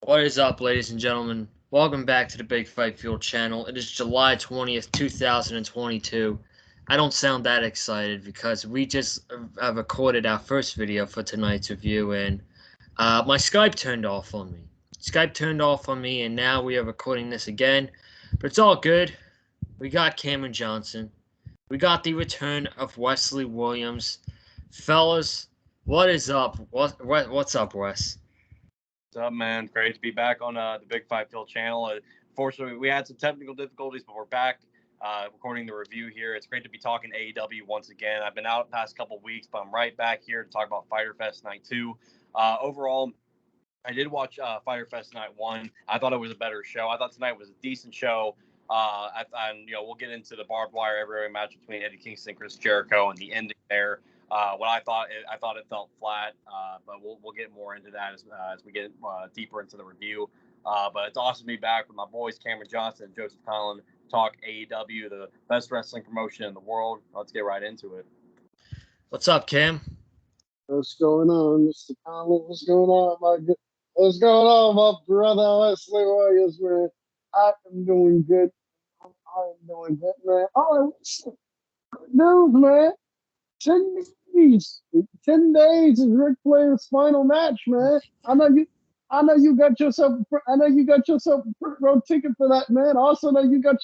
What is up, ladies and gentlemen? Welcome back to the Big Fight Fuel channel. It is July 20th, 2022. I don't sound that excited because we just recorded our first video for tonight's review, and my Skype turned off on me. Skype turned off on me, and now we are recording this again. But it's all good. We got Cameron Johnson. We got the return of Wesley Williams. Fellas, what is up? What's up, Wes? What's up, man? Great to be back on the Big Fight Fuel channel. Fortunately, we had some technical difficulties, but we're back recording the review here. It's great to be talking AEW once again. I've been out the past couple of weeks, but I'm right back here to talk about Fyter Fest Night 2. Overall, I did watch Fyter Fest Night 1. I thought it was a better show. I thought tonight was a decent show. And we'll get into the barbed wire every match between Eddie Kingston and Chris Jericho and the ending there. What I thought it felt flat, but we'll get more into that as we get deeper into the review. But it's awesome to be back with my boys Cameron Johnson and Joseph Collin, talk AEW, the best wrestling promotion in the world. Let's get right into it. What's up, Cam? What's going on, Mr. Collin? What's going on, What's going on, my brother Wesley Williams, man? I am doing good. Man. Oh, news, man. 10 days. 10 days is Ric Flair's final match, man. I know you got yourself a front row ticket for that, man. Also know you got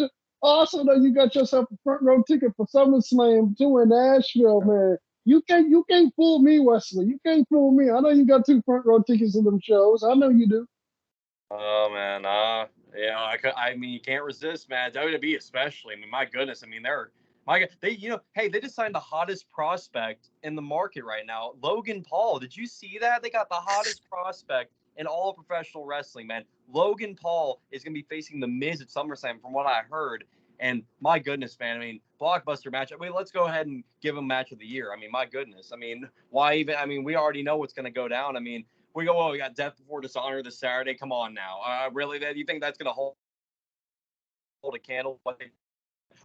yourself a front row ticket for SummerSlam too in Nashville, man. You can't fool me, Wesley. You can't fool me. I know you got 2 front row tickets to them shows. I know you do. Oh man, yeah, I mean, you can't resist, man. WWE especially. I mean, my goodness. I mean, they just signed the hottest prospect in the market right now, Logan Paul. Did you see that? They got the hottest prospect in all of professional wrestling, man. Logan Paul is going to be facing The Miz at SummerSlam, from what I heard. And my goodness, man. I mean, blockbuster match. I mean, let's go ahead and give him match of the year. I mean, my goodness. I mean, why even? I mean, we already know what's going to go down. I mean, we got Death Before Dishonor this Saturday. Come on now. Really? You think that's going to hold a candle?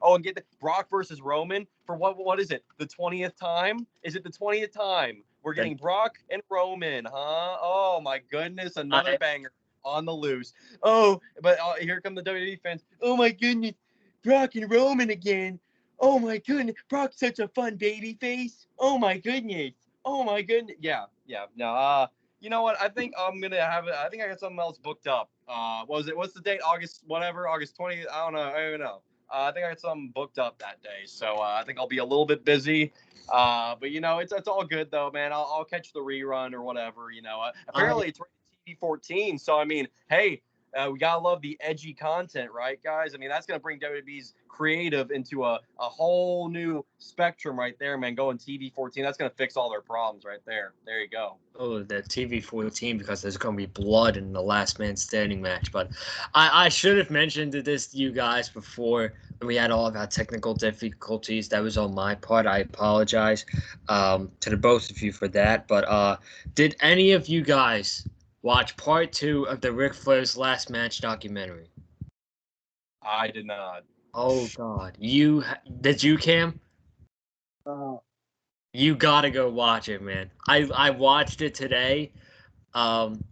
Oh, and get the Brock versus Roman for what is it? The 20th time? Is it the 20th time? We're getting Brock and Roman, huh? Oh my goodness, another banger on the loose. Oh, but here come the WWE fans. Oh my goodness, Brock and Roman again. Oh my goodness, Brock's such a fun baby face. Oh my goodness. Oh my goodness. Yeah. No, you know what? I think I'm gonna have it. I think I got something else booked up. What was it? What's the date? August 20th. I don't know. I don't even know. I think I got something booked up that day, so I think I'll be a little bit busy. But it's all good though, man. I'll catch the rerun or whatever. Apparently it's rated TV 14, so I mean, hey, we gotta love the edgy content, right, guys? I mean, that's gonna bring WWE's creative into a whole new spectrum right there, man. Going TV 14, that's gonna fix all their problems right there. There you go. Oh, the TV 14, because there's going to be blood in the last man standing match. But I should have mentioned this to you guys before we had all of our technical difficulties. That was on my part. I apologize to the both of you for that. But did any of you guys watch part 2 of the Ric Flair's last match documentary? I did not. Oh, God. Did you, Cam? You gotta go watch it, man. I watched it today,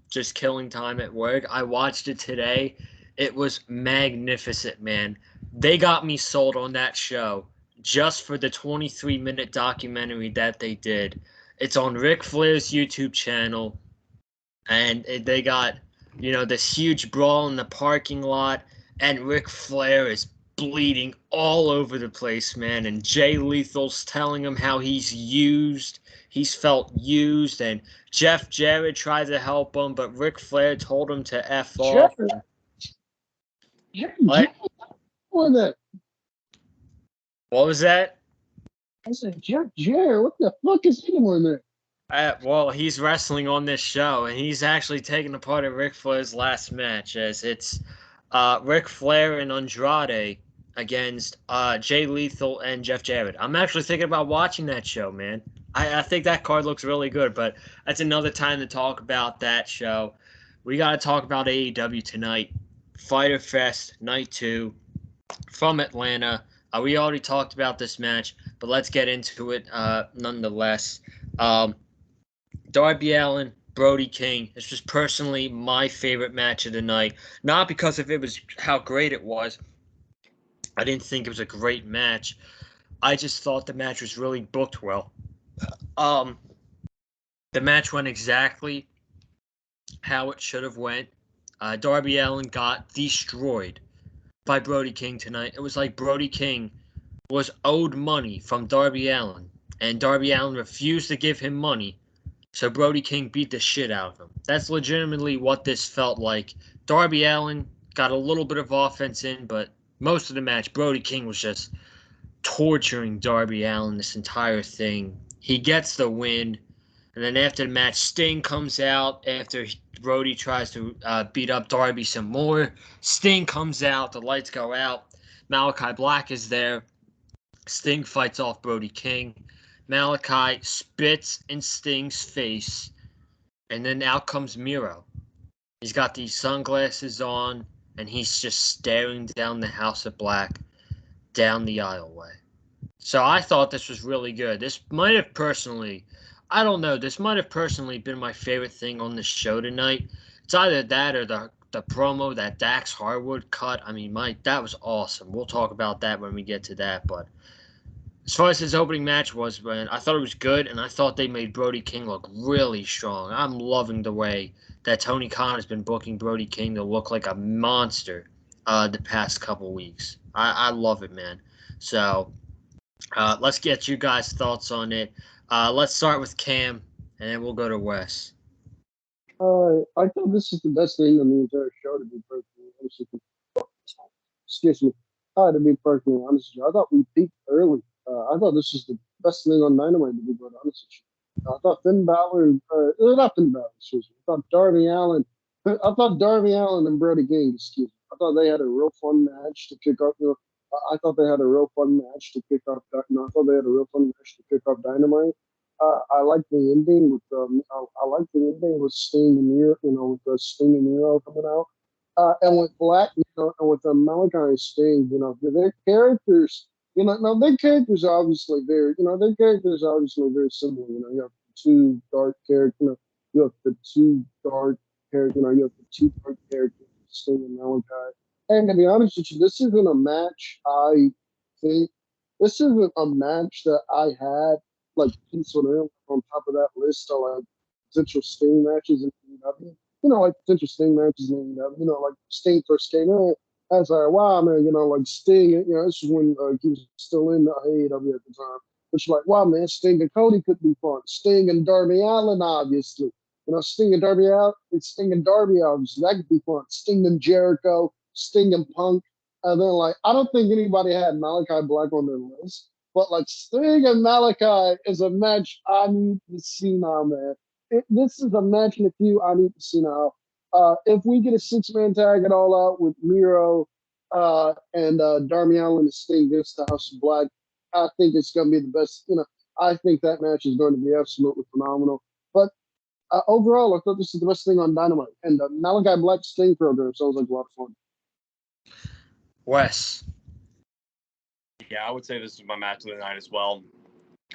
just killing time at work. I watched it today. It was magnificent, man. They got me sold on that show just for the 23-minute documentary that they did. It's on Ric Flair's YouTube channel, and they got, this huge brawl in the parking lot, and Ric Flair is bleeding all over the place, man, and Jay Lethal's telling him how he's felt used, and Jeff Jarrett tried to help him, but Ric Flair told him to F off. What? What was that? I said, Jeff Jarrett, what the fuck is he doing there? Well, he's wrestling on this show, and he's actually taking a part of Ric Flair's last match, as it's Ric Flair and Andrade against Jay Lethal and Jeff Jarrett. I'm actually thinking about watching that show, man. I think that card looks really good, but that's another time to talk about that show. We got to talk about AEW tonight. Fyter Fest Night 2 from Atlanta. We already talked about this match, but let's get into it nonetheless. Darby Allin Brody King. It's just personally my favorite match of the night. Not because of it was how great it was. I didn't think it was a great match. I just thought the match was really booked well. Um, the match went exactly how it should have went. Darby Allin got destroyed by Brody King tonight. It was like Brody King was owed money from Darby Allin, and Darby Allin refused to give him money, so Brody King beat the shit out of him. That's legitimately what this felt like. Darby Allin got a little bit of offense in, but most of the match, Brody King was just torturing Darby Allin this entire thing. He gets the win, and then after the match, Sting comes out after Brody tries to beat up Darby some more. Sting comes out, the lights go out. Malachi Black is there. Sting fights off Brody King. Malachi spits in Sting's face, and then out comes Miro. He's got these sunglasses on, and he's just staring down the House of Black, down the aisleway. So I thought this was really good. This might have personally, I don't know, this might have personally been my favorite thing on the show tonight. It's either that or the promo that Dax Harwood cut. I mean, Mike, that was awesome. We'll talk about that when we get to that. But as far as his opening match was, man, I thought it was good, and I thought they made Brody King look really strong. I'm loving the way that Tony Khan has been booking Brody King to look like a monster the past couple weeks. I love it, man. So let's get you guys' thoughts on it. Let's start with Cam, and then we'll go to Wes. I thought this is the best thing on the entire show, to be perfectly honest with you. Excuse me. To be perfectly honest with you, I thought we peaked early. I thought this was the best thing on Dynamite, to be quite honest with you. I thought Finn Balor, not Finn Balor, excuse me. I thought Darby Allin, and Brody King, excuse me. I thought they had a real fun match to kick off. I thought they had a real fun match to kick off. No, I thought they had a real fun match to kick off Dynamite. I like the ending with I like the ending with Sting and Miro, with Sting and Miro coming out, and with Black, and with Malachi and Sting, their characters, now their characters are obviously very similar. You have the two dark characters, you have the two dark characters, you have the two dark characters, Sting and Malachi. And to be honest with you, this isn't a match. Think this isn't a match that I had like penciled in on top of that list of like potential Sting matches in AEW. Like potential Sting matches in AEW. Like Sting first came in. I was like, wow, man, like Sting, this was when he was still in the AEW at the time. It's like, wow, man, Sting and Cody could be fun. Sting and Darby Allin, obviously. Sting and Darby obviously, that could be fun. Sting and Jericho, Sting and Punk. And then, like, I don't think anybody had Malachi Black on their list. But like Sting and Malachi is a match I need to see now, man. This is a match in the queue I need to see now. If we get a 6-man tag it all out with Miro and Darby Allin and Sting against the House of Black, I think it's going to be the best. I think that match is going to be absolutely phenomenal. But overall, I thought this is the best thing on Dynamite. And the Malachi Black Sting program sounds like a lot of fun. Wes. Yeah, I would say this is my match of the night as well.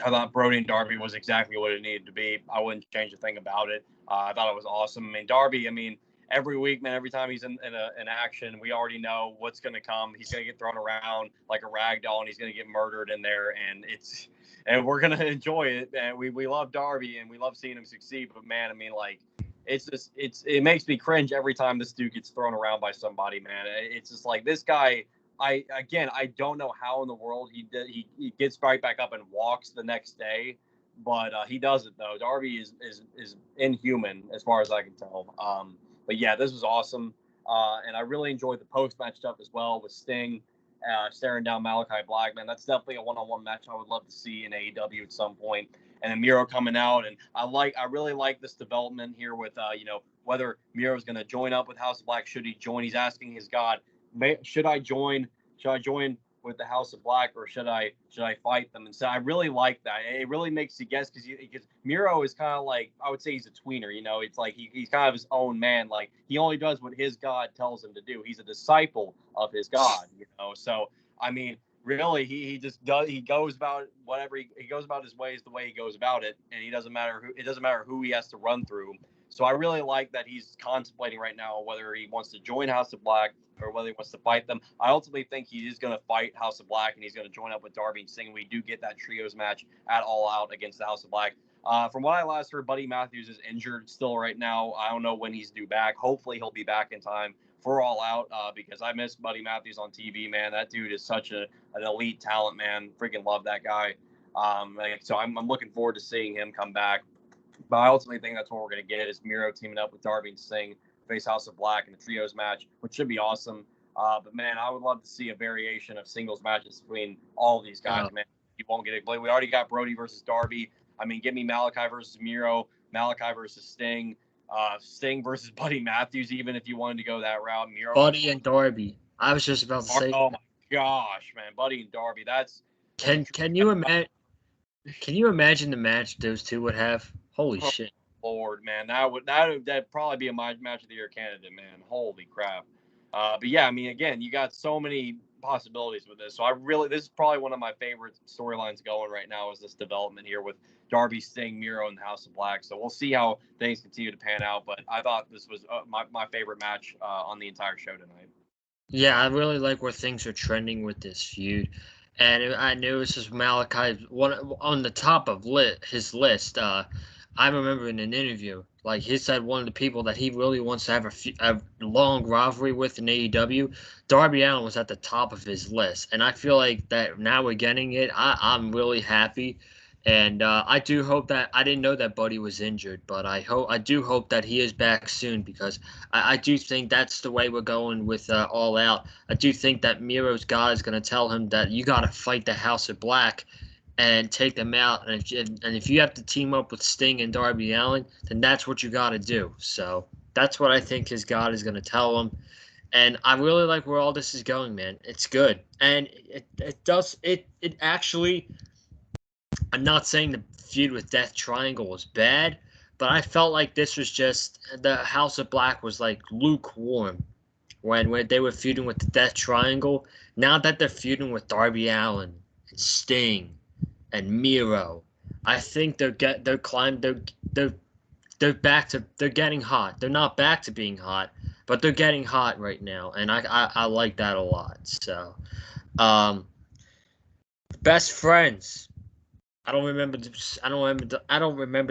I thought Brody and Darby was exactly what it needed to be. I wouldn't change a thing about it. I thought it was awesome. Darby, every week, man, every time he's in action, we already know what's going to come. He's going to get thrown around like a rag doll, and he's going to get murdered in there. And we're going to enjoy it. And we love Darby, and we love seeing him succeed. But, man, it makes me cringe every time this dude gets thrown around by somebody, man. It's just like this guy – I don't know how in the world he gets right back up and walks the next day, but he does it though. Darby is inhuman as far as I can tell. But yeah, this was awesome, and I really enjoyed the post match stuff as well with Sting staring down Malachi Black. Man, that's definitely a one-on-one match I would love to see in AEW at some point. And then Miro coming out, and I really like this development here with whether Miro's going to join up with House of Black. Should he join? He's asking his God, should I join with the House of Black, or should I fight them? And so I really like that. It really makes you guess, because Miro is kind of like, I would say he's a tweener. It's like he's kind of his own man. Like he only does what his God tells him to do. He's a disciple of his God. So really he just does. He goes about whatever he goes about his ways the way he goes about it, and it doesn't matter who he has to run through. So I really like that he's contemplating right now whether he wants to join House of Black or whether he wants to fight them. I ultimately think he is going to fight House of Black, and he's going to join up with Darby and Sting. We do get that trios match at All Out against the House of Black. From what I last heard, Buddy Matthews is injured still right now. I don't know when he's due back. Hopefully he'll be back in time for All Out, because I miss Buddy Matthews on TV, man. That dude is such an elite talent, man. Freaking love that guy. So I'm looking forward to seeing him come back. But I ultimately think that's what we're going to get is Miro teaming up with Darby and Sting, face House of Black in a trios match, which should be awesome. But, man, I would love to see a variation of singles matches between all of these guys, man. You won't get it. We already got Brody versus Darby. I mean, give me Malachi versus Miro, Malachi versus Sting, Sting versus Buddy Matthews, even if you wanted to go that route. Miro, Buddy and Darby. I was just about to say. Oh, my gosh, man. Buddy and Darby. Can you imagine? Can you imagine the match those two would have? Holy shit! Lord, man, that'd probably be a match of the year candidate, man. Holy crap! But yeah, I mean, again, you got so many possibilities with this. So this is probably one of my favorite storylines going right now is this development here with Darby, Sting, Miro, and the House of Black. So we'll see how things continue to pan out. But I thought this was my favorite match on the entire show tonight. Yeah, I really like where things are trending with this feud. And I knew this is Malachi on the top of his list. I remember in an interview, like he said, one of the people that he really wants to have a long rivalry with in AEW, Darby Allin was at the top of his list, and I feel like that now we're getting it. I'm really happy, and I do hope that I didn't know that Buddy was injured, but I do hope that he is back soon because I do think that's the way we're going with All Out. I do think that Miro's guy is going to tell him that you got to fight the House of Black and take them out. And if you have to team up with Sting and Darby Allin, then that's what you got to do. So that's what I think his God is going to tell him. And I really like where all this is going, man. It's good. And it actually, I'm not saying the feud with Death Triangle was bad, but I felt like this was just, the House of Black was like lukewarm when they were feuding with the Death Triangle. Now that they're feuding with Darby Allin and Sting and Miro, I think they're getting hot. They're not back to being hot, but they're getting hot right now, and I like that a lot. So, best friends. I don't remember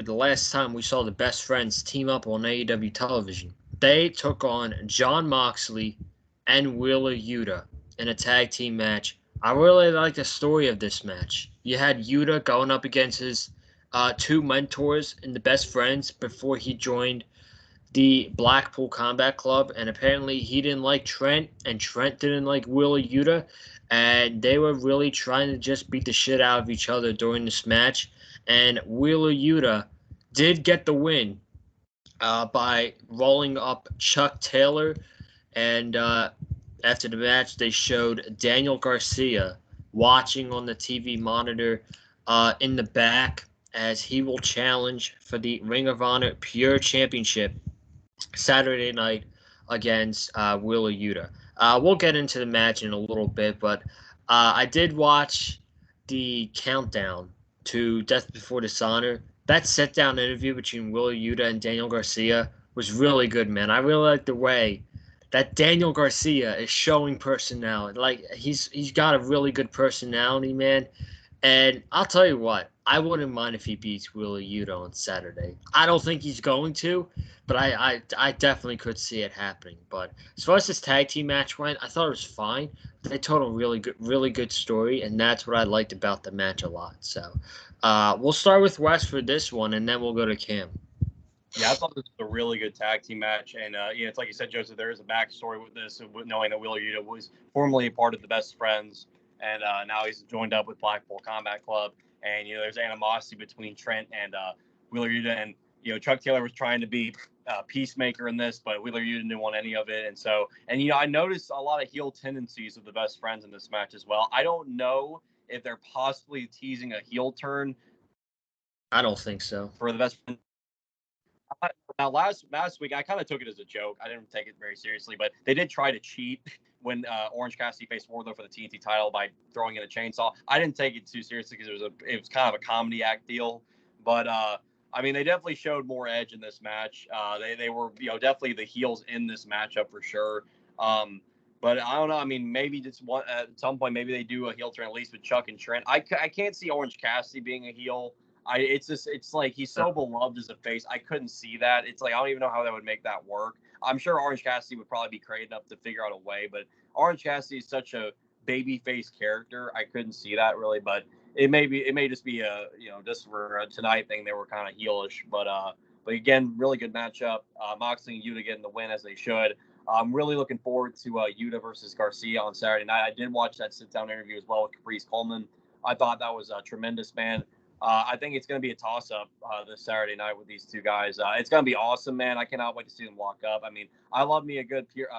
the last time we saw the best friends team up on AEW television. They took on Jon Moxley and Wheeler Yuta in a tag team match. I really like the story of this match. You had Yuta going up against his two mentors in the best friends before he joined the Blackpool Combat Club, and apparently he didn't like Trent, and Trent didn't like Wheeler Yuta, and they were really trying to just beat the shit out of each other during this match, and Wheeler Yuta did get the win by rolling up Chuck Taylor, and after the match, they showed Daniel Garcia watching on the TV monitor in the back as he will challenge for the Ring of Honor Pure Championship Saturday night against Wheeler Yuta. We'll get into the match in a little bit, but I did watch the countdown to Death Before Dishonor. That sit-down interview between Wheeler Yuta and Daniel Garcia was really good, man. I really like the way that Daniel Garcia is showing personality. Like, he's got a really good personality, man. And I'll tell you what, I wouldn't mind if he beats Wheeler Yuta on Saturday. I don't think he's going to, but I definitely could see it happening. But as far as this tag team match went, I thought it was fine. They told a really good story, and that's what I liked about the match a lot. So we'll start with Wes for this one, and then we'll go to Cam. Yeah, I thought this was a really good tag team match. And, it's like you said, Joseph, there is a backstory with this, knowing that Wheeler Yuta was formerly a part of the Best Friends, and now he's joined up with Blackpool Combat Club. And, there's animosity between Trent and Wheeler Yuta. And, Chuck Taylor was trying to be peacemaker in this, but Wheeler Yuta didn't want any of it. And so, I noticed a lot of heel tendencies of the Best Friends in this match as well. I don't know if they're possibly teasing a heel turn. I don't think so. For the Best Friends. Now, last week, I kind of took it as a joke. I didn't take it very seriously, but they did try to cheat when Orange Cassidy faced Wardlow for the TNT title by throwing in a chainsaw. I didn't take it too seriously because it was kind of a comedy act deal. But I mean, they definitely showed more edge in this match. They were, definitely the heels in this matchup for sure. But I don't know. I mean, maybe just at some point, maybe they do a heel turn at least with Chuck and Trent. I can't see Orange Cassidy being a heel. It's like he's so beloved as a face. I couldn't see that. It's like I don't even know how that would make that work. I'm sure Orange Cassidy would probably be creative enough to figure out a way, but Orange Cassidy is such a babyface character. I couldn't see that really, but it may just be a just for a tonight thing. They were kind of heelish, but again, really good matchup. Moxley and Yuta getting the win as they should. I'm really looking forward to Yuta versus Garcia on Saturday night. I did watch that sit-down interview as well with Caprice Coleman. I thought that was tremendous, man. I think it's going to be a toss-up this Saturday night with these two guys. It's going to be awesome, man. I cannot wait to see them lock up. I mean, I love me a good pure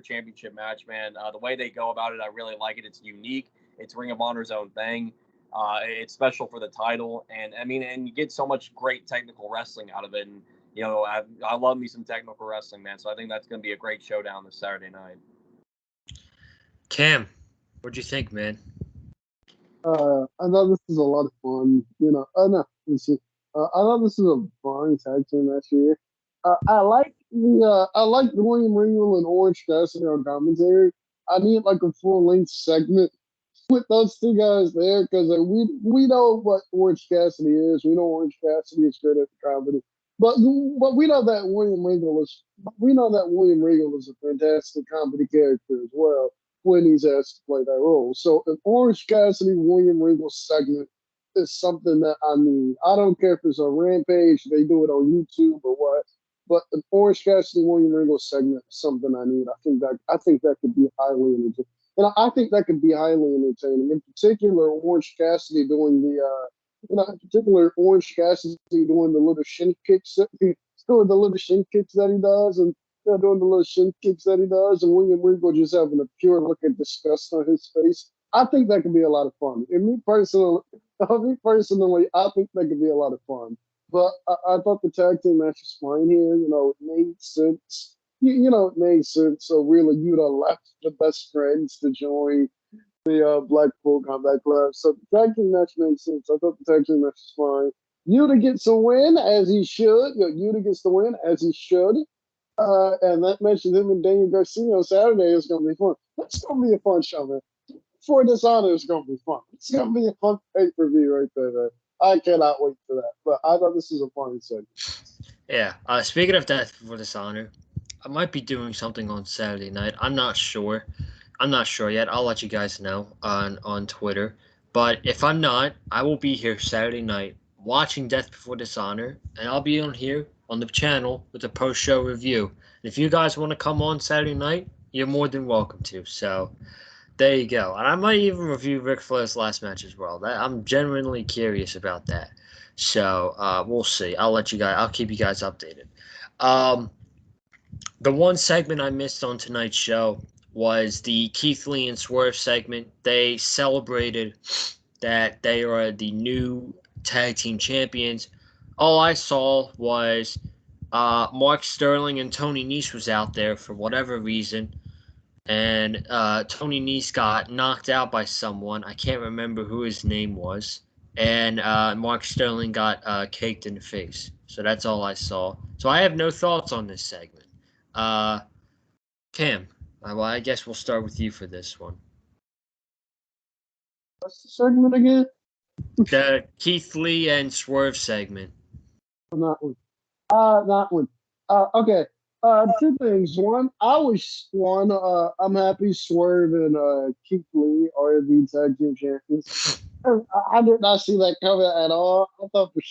championship match, man. The way they go about it, I really like it. It's unique. It's Ring of Honor's own thing. It's special for the title, and I mean, and you get so much great technical wrestling out of it. And I love me some technical wrestling, man. So I think that's going to be a great showdown this Saturday night. Cam, what'd you think, man? I thought this was a lot of fun. I thought this was a fun tag team match here. I like William Regal and Orange Cassidy on commentary. I need like a full length segment with those two guys there because we know what Orange Cassidy is. We know Orange Cassidy is great at the comedy, but we know that William Regal is a fantastic comedy character as well when he's asked to play that role. So an Orange Cassidy William Regal segment is something that I need. I don't care if it's on Rampage, they do it on YouTube or what, but an Orange Cassidy William Regal segment is something I need. I think that could be highly entertaining. And I think that could be highly entertaining. In particular, Orange Cassidy doing the little shin kicks, doing the little shin kicks that he does, and doing the little shin kicks that he does, and William Regal just having a pure look of disgust on his face. I think that could be a lot of fun. And me personally, I think that could be a lot of fun. But I thought the tag team match was fine here. It made sense. It made sense. So really, Yuta left the best friends to join the Blackpool Combat Club. So the tag team match made sense. I thought the tag team match was fine. Yuta gets a win as he should. Yuta gets the win as he should. And that match with him and Dane Garcia on Saturday is going to be fun. That's going to be a fun show, man. For Dishonor is going to be fun. It's going to be a fun pay-per-view right there, man. I cannot wait for that. But I thought this was a fun segment. Yeah. Speaking of Death Before Dishonor, I might be doing something on Saturday night. I'm not sure yet. I'll let you guys know on Twitter. But if I'm not, I will be here Saturday night watching Death Before Dishonor, and I'll be on here on the channel with a post-show review. And if you guys want to come on Saturday night, you're more than welcome to. So there you go. And I might even review Ric Flair's last match as well. I'm genuinely curious about that. So we'll see. I'll keep you guys updated. The one segment I missed on tonight's show was the Keith Lee and Swerve segment. They celebrated that they are the new tag team champions. All I saw was Mark Sterling and Tony Nese was out there for whatever reason. And Tony Nese got knocked out by someone. I can't remember who his name was. And Mark Sterling got caked in the face. So that's all I saw. So I have no thoughts on this segment. Cam, well, I guess we'll start with you for this one. What's the segment again? The Keith Lee and Swerve segment. That one. Okay. Two things. One, I'm happy Swerve and Keith Lee are the tag team champions. I did not see that coming at all. I thought for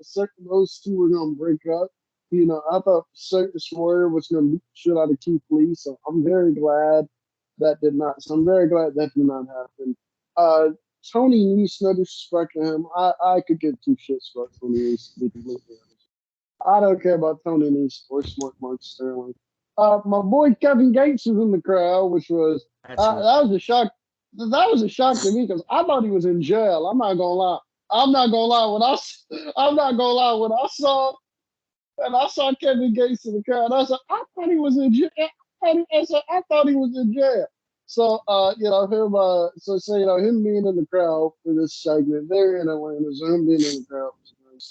certain those two were gonna break up. I thought for certain Swerve was gonna beat the shit out of Keith Lee. So I'm very glad that did not. So I'm very glad that did not happen. Tony Nese, no disrespect to him. I could give two shits about Tony Nese, to be completely honest. I don't care about Tony Nese or Mark Sterling. My boy Kevin Gates was in the crowd, which was that was a shock. That was a shock to me because I thought he was in jail. I'm not gonna lie. When I saw Kevin Gates in the crowd, I thought he was in jail. I thought he was in jail. So, him being in the crowd for this segment, they're in Atlanta, so him being in the crowd was nice.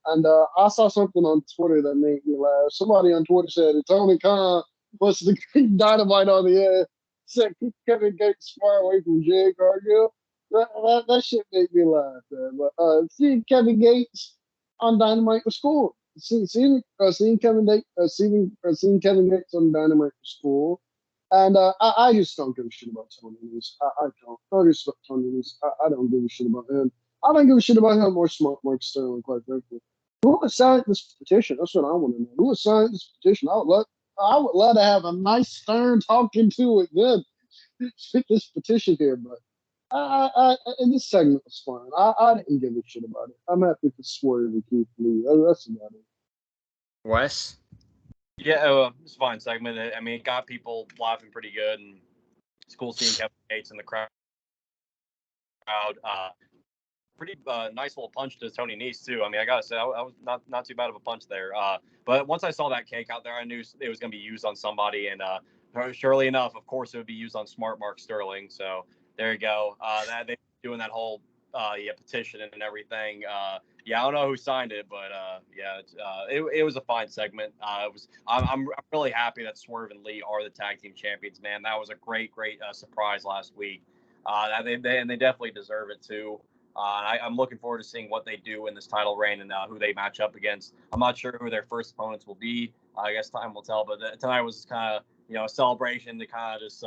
And I saw something on Twitter that made me laugh. Somebody on Twitter said that Tony Khan was the dynamite on the air. Said keep Kevin Gates far away from Jay Cargill. That shit made me laugh, man. But seeing Kevin Gates on Dynamite was cool. Seeing seeing Kevin Gates on Dynamite was cool. And I just don't give a shit about Tony Nese. I don't. I respect Tony Nese. I don't give a shit about him. I don't give a shit about him or Smart Mark Sterling, quite frankly. Who would sign this petition? That's what I want to know. Who would sign this petition? I would love to have a nice stern talking to it then. Fit this petition here, but in this segment was fine. I didn't give a shit about it. I'm happy for Swerve and Keith Lee. That's about it. Wes? Yeah, it's a fine segment. I mean, it got people laughing pretty good, and it's cool seeing Kevin Gates in the crowd. Pretty nice little punch to Tony Nese too. I mean, I gotta say, I was not too bad of a punch there. But once I saw that cake out there, I knew it was gonna be used on somebody, and surely enough, of course, it would be used on Smart Mark Sterling. So there you go. That they doing that whole petition and everything. I don't know who signed it, but it was a fine segment. I'm really happy that Swerve and Lee are the tag team champions. Man, that was a great surprise last week. They definitely deserve it too. I'm looking forward to seeing what they do in this title reign and who they match up against. I'm not sure who their first opponents will be. I guess time will tell. But tonight was kind of a celebration to kind of just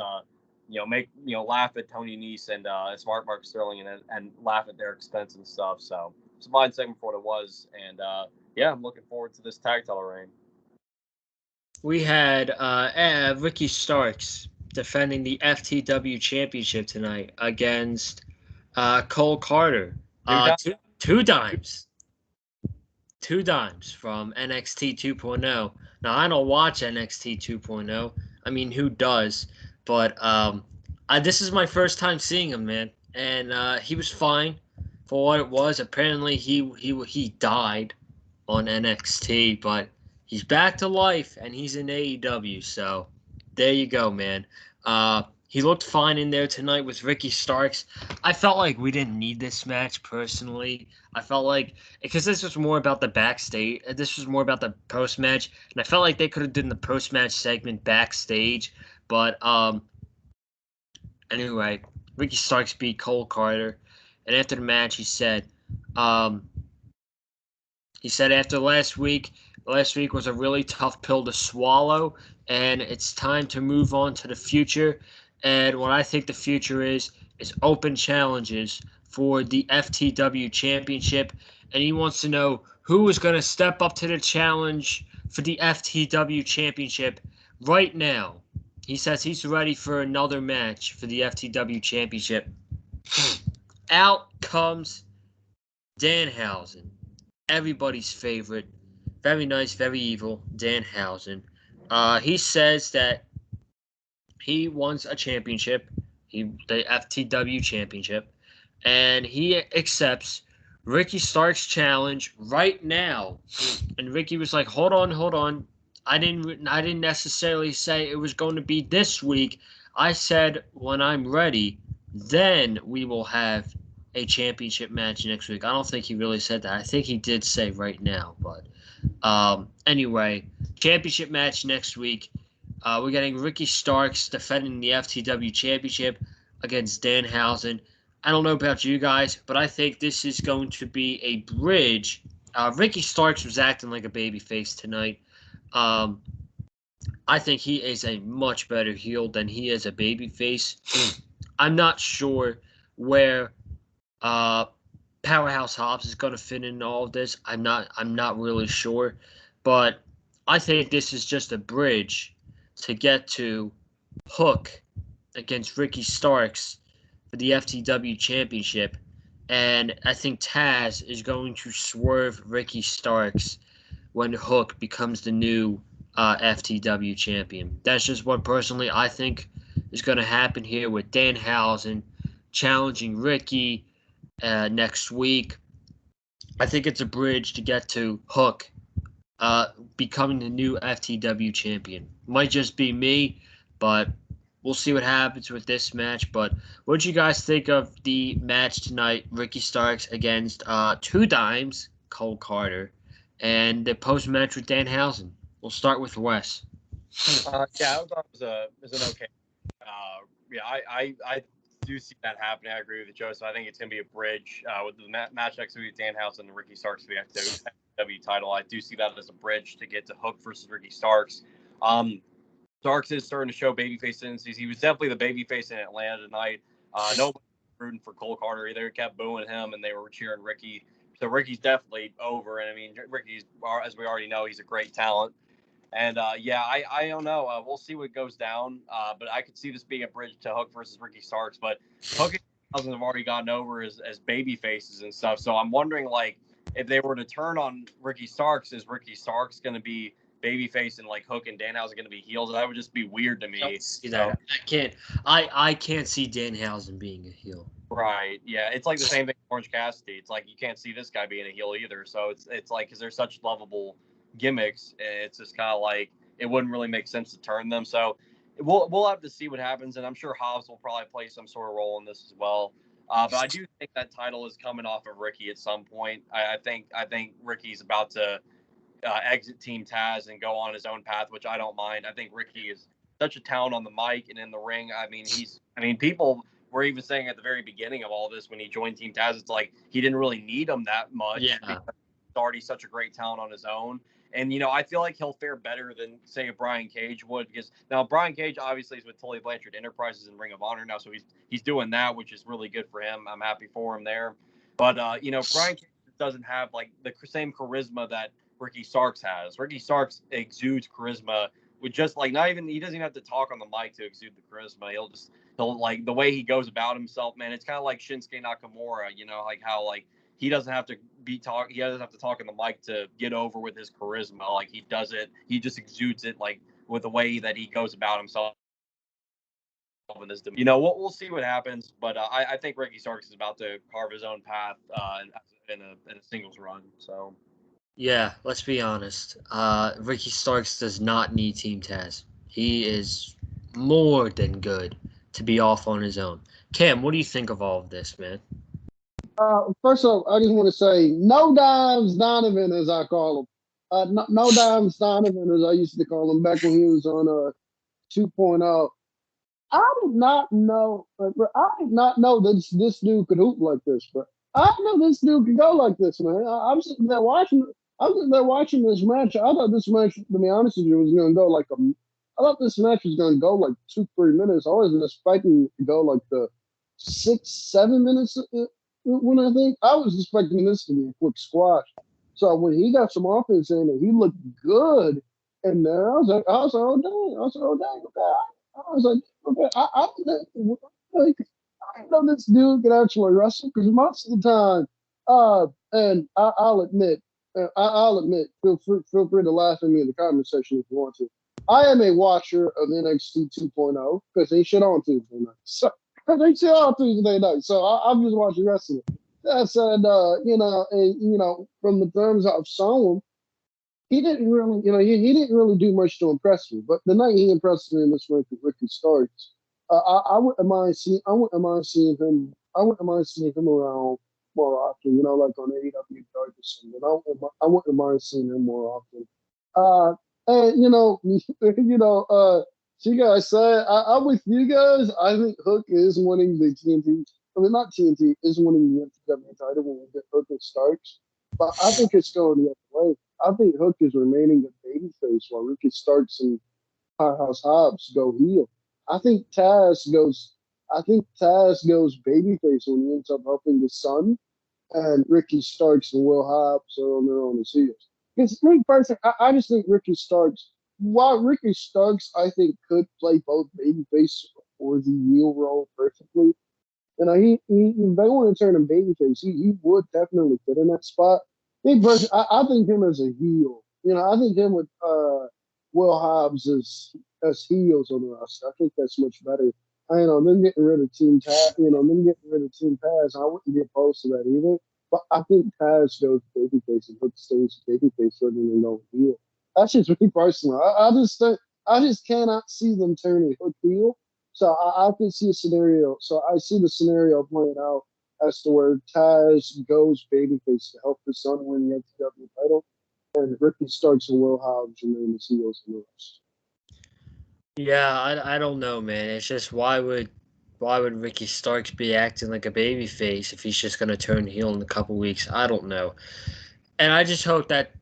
make laugh at Tony Nese and Smart Mark Sterling and laugh at their expense and stuff. So it's a fine segment for what it was, and I'm looking forward to this tag title reign. We had Ricky Starks defending the FTW Championship tonight against Cole Carter. Two dimes. Two dimes from NXT 2.0. Now, I don't watch NXT 2.0. I mean, who does? But this is my first time seeing him, man. And he was fine for what it was. Apparently, he died on NXT, but he's back to life, and he's in AEW. So there you go, man. He looked fine in there tonight with Ricky Starks. I felt like we didn't need this match personally. I felt like because this was more about the backstage. This was more about the post-match, and I felt like they could have done the post-match segment backstage. But anyway, Ricky Starks beat Cole Carter, and after the match, he said after last week was a really tough pill to swallow, and it's time to move on to the future. And what I think the future is open challenges for the FTW Championship. And he wants to know who is going to step up to the challenge for the FTW Championship right now. He says he's ready for another match for the FTW Championship. Out comes Danhausen, everybody's favorite. Very nice, very evil, Danhausen. He says that he wants a championship, the FTW Championship, and he accepts Ricky Stark's challenge right now. And Ricky was like, "Hold on. I didn't necessarily say it was going to be this week. I said when I'm ready, then we will have a championship match next week." I don't think he really said that. I think he did say right now, but anyway, championship match next week. We're getting Ricky Starks defending the FTW Championship against Danhausen. I don't know about you guys, but I think this is going to be a bridge. Ricky Starks was acting like a babyface tonight. I think he is a much better heel than he is a babyface. I'm not sure where Powerhouse Hobbs is going to fit in all of this. I'm not really sure, but I think this is just a bridge to get to Hook against Ricky Starks for the FTW Championship. And I think Taz is going to swerve Ricky Starks when Hook becomes the new FTW champion. That's just what personally I think is going to happen here with Danhausen challenging Ricky next week. I think it's a bridge to get to Hook becoming the new FTW champion. Might just be me, but we'll see what happens with this match. But what do you guys think of the match tonight? Ricky Starks against Two Dimes, Cole Carter. and the post match with Dan Hausen. We'll start with Wes. Yeah, I thought it was an okay. Yeah, I do see that happening. I agree with Joseph. I think it's going to be a bridge with the match next week, Dan House and Ricky Starks for the AEW title. I do see that as a bridge to get to Hook versus Ricky Starks. Starks is starting to show babyface tendencies. He was definitely the babyface in Atlanta tonight. Nobody was rooting for Cole Carter either. Kept booing him, and they were cheering Ricky. So Ricky's definitely over. And I mean, Ricky's, as we already know, he's a great talent. And yeah, I don't know. We'll see what goes down. But I could see this being a bridge to Hook versus Ricky Starks. But Hook and Hausen have already gotten over as baby faces and stuff. So I'm wondering, like, if they were to turn on Ricky Starks, is Ricky Starks going to be babyface and like Hook and Danhausen going to be heels? That would just be weird to me. See that. I can't see Danhausen being a heel. Right. Yeah. It's like the same thing with Orange Cassidy. It's like you can't see this guy being a heel either. So it's like, because they're such lovable gimmicks, it's just kind of like it wouldn't really make sense to turn them. So we'll have to see what happens, and I'm sure Hobbs will probably play some sort of role in this as well. But I do think that title is coming off of Ricky at some point. I think Ricky's about to exit Team Taz and go on his own path, which I don't mind. I think Ricky is such a talent on the mic and in the ring. I mean, people were even saying at the very beginning of all this when he joined Team Taz, it's like he didn't really need them that much. Yeah. Because he's already such a great talent on his own. And, I feel like he'll fare better than, say, a Brian Cage would. Because now Brian Cage obviously is with Tully Blanchard Enterprises and Ring of Honor now. So he's doing that, which is really good for him. I'm happy for him there. But, Brian Cage doesn't have, like, the same charisma that Ricky Starks has. Ricky Starks exudes charisma with just, like, he doesn't even have to talk on the mic to exude the charisma. He'll like, the way he goes about himself, man. It's kind of like Shinsuke Nakamura, like how, like, he doesn't have to he doesn't have to talk in the mic to get over with his charisma. Like, he does it, he just exudes it, like, with the way that he goes about himself. In this, we'll see what happens, but I think Ricky Starks is about to carve his own path in a singles run. So yeah, let's be honest. Ricky Starks does not need Team Taz. He is more than good to be off on his own. Cam, what do you think of all of this, man? First off, I just want to say, no dimes Donovan, as I call him. No dimes Donovan, as I used to call him back when he was on 2.0. I did not know, bro. I did not know that this dude could hoop like this, bro. I didn't know this dude could go like this, man. I'm sitting there watching. I'm sitting there watching this match. I thought this match, to be honest with you, was going to go like I thought this match was going to go like 2-3 minutes. I wasn't expecting it to go like the 6-7 minutes. When I was expecting this to be a quick squash. So when he got some offense in and he looked good in there, I was like, oh dang, okay. I was like, okay, I know this dude can actually wrestle, because most of the time, and I'll admit, feel free to laugh at me in the comment section if you want to. I am a watcher of NXT 2.0 because they shit on Tuesday night. So they shit on Tuesday night. So I'm just watching wrestling. That said, from the terms I've saw him, he didn't really, he didn't really do much to impress me. But the night he impressed me in this ring with Ricky Starks, I wouldn't mind seeing him. I wouldn't mind seeing him around more often. Like on AEW or something. I wouldn't mind seeing him more often. And so you guys say I'm with you guys. I think Hook is winning the TNT. I mean, not TNT, is winning the NXT title when we get Hook and Starks. But I think it's going the other way. I think Hook is remaining a babyface while Ricky Starks and Powerhouse Hobbs go heel. I think Taz goes babyface when he ends up helping his son, and Ricky Starks and Will Hobbs are on their own as heels. Because me personally, I just think Ricky Starks, while Ricky Starks I think could play both babyface or the heel role perfectly. He if they want to turn him babyface, he would definitely fit in that spot. I think him as a heel. I think him with Will Hobbs as heels on the roster. I think that's much better. Them getting rid of Team Taz. Them getting rid of Team Taz. I wouldn't be opposed to that either. But I think Taz goes babyface and Hook stays babyface rather than going heel. That's just me personally. I just cannot see them turning Hook heel. So I can see a scenario. So I see the scenario playing out as to where Taz goes babyface to help his son win the NXT title, and Ricky Starks and Will Hobbs remain as heels and heels. Yeah, I don't know, man. It's just why would Ricky Starks be acting like a babyface if he's just gonna turn heel in a couple weeks? I don't know. And I just hope that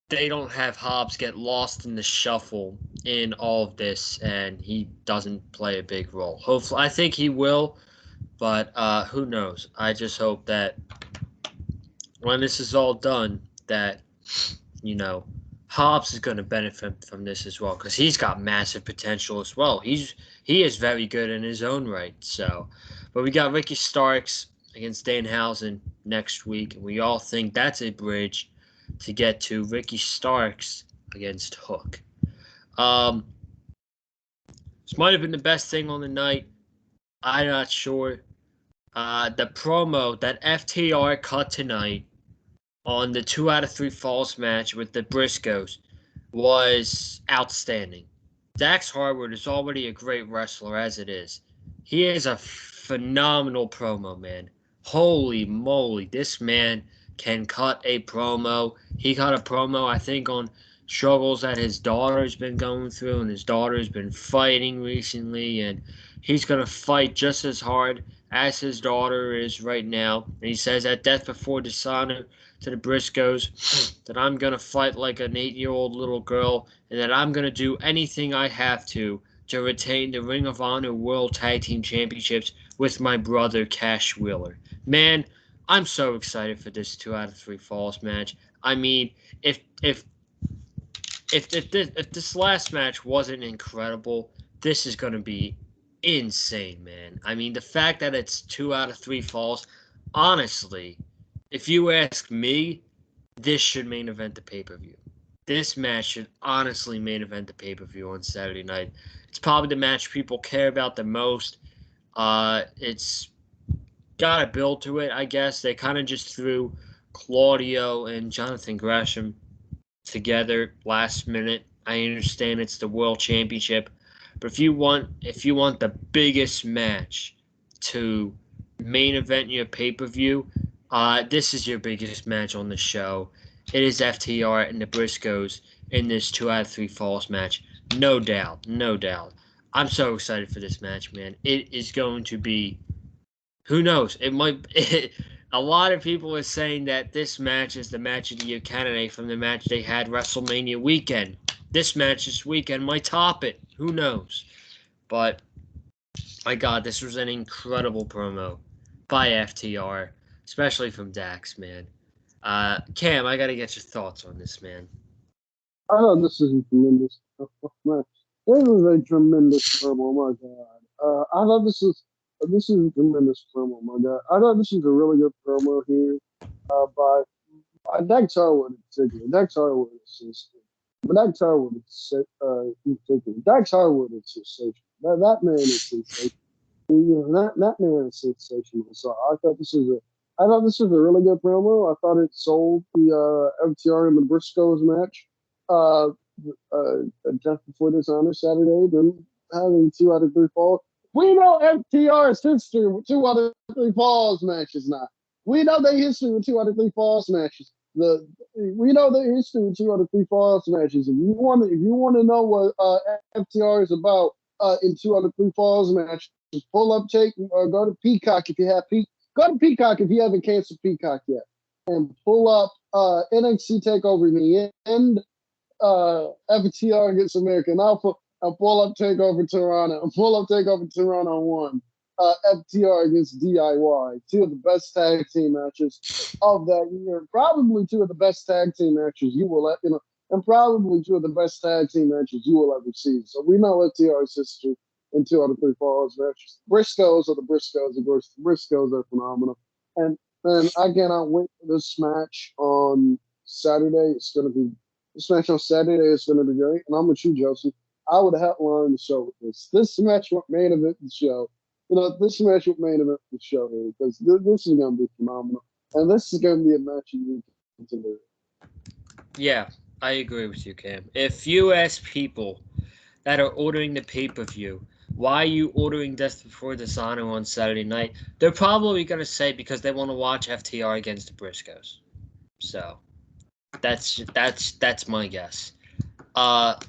they don't have Hobbs get lost in the shuffle in all of this and he doesn't play a big role. Hopefully, I think he will, but who knows? I just hope that when this is all done, that, you know, Hobbs is going to benefit from this as well because he's got massive potential as well. He is very good in his own right. So, but we got Ricky Starks against Dane Hausen next week, and we all think that's a bridge to get to Ricky Starks against Hook. This might have been the best thing on the night. I'm not sure. The promo that FTR cut tonight on the 2 out of 3 falls match with the Briscoes was outstanding. Dax Harwood is already a great wrestler as it is. He is a phenomenal promo, man. Holy moly, this man can cut a promo. He cut a promo, I think, on struggles that his daughter's been going through, and his daughter's been fighting recently, and he's going to fight just as hard as his daughter is right now. And he says at Death Before Dishonor to the Briscoes that I'm going to fight like an 8-year-old little girl and that I'm going to do anything I have to retain the Ring of Honor World Tag Team Championships with my brother Cash Wheeler. Man, I'm so excited for this 2 out of 3 falls match. I mean, if this last match wasn't incredible, this is going to be insane, man. I mean, the fact that it's 2 out of 3 falls, honestly, if you ask me, this should main event the pay-per-view. This match should honestly main event the pay-per-view on Saturday night. It's probably the match people care about the most. It's got a build to it, I guess. They kind of just threw Claudio and Jonathan Gresham together last minute. I understand it's the World Championship, but if you want the biggest match to main event your pay-per-view, this is your biggest match on the show. It is FTR and the Briscoes in this 2 out of 3 falls match. No doubt. No doubt. I'm so excited for this match, man. It is going to be, who knows? It might. A lot of people are saying that this match is the match of the year candidate from the match they had WrestleMania weekend. This match this weekend might top it. Who knows? But, my God, this was an incredible promo by FTR, especially from Dax, man. Cam, I got to get your thoughts on this, man. I thought this is a tremendous match. This is a tremendous promo, my God. I thought this is a tremendous promo, my God. I thought this is a really good promo here by Dax Harwood in particular. Dax Harwood is but Dax Harwood is in particular. Dax Harwood is sensational. That man is sensational. You know, that man is sensational. So I thought this was a really good promo. I thought it sold the FTR and the Briscoes match. Just before this on Saturday, them having 2 out of 3 falls. We know FTR's history with 2 out of 3 falls matches now. We know their history with 2 out of 3 falls matches. We know their history with 2 out of 3 falls matches. If you want to know what FTR is about in 2 out of 3 falls matches, pull up tape or go to Peacock if you have Go to Peacock if you haven't canceled Peacock yet, and pull up NXT Takeover in the end. FTR against American Alpha, and pull up Takeover Toronto, and pull up Takeover Toronto 1. FTR against DIY, 2 of the best tag team matches of that year. Probably 2 of the best tag team matches you will, and probably 2 of the best tag team matches you will ever see. So we know FTR's history in 2 out of 3 falls matches. Briscoes are the Briscoes, of course. The Briscoes are phenomenal, and I cannot wait for this match on Saturday. This match on Saturday is going to be great, and I'm with you, Joseph. I would have headlined the show with this. This match would main event the show. This match would main event the show here because this is going to be phenomenal, and this is going to be a match you need to consider. Yeah, I agree with you, Cam. If you ask people that are ordering the pay-per-view, why are you ordering Death Before Dishonor on Saturday night? They're probably going to say because they want to watch FTR against the Briscoes. So, That's my guess.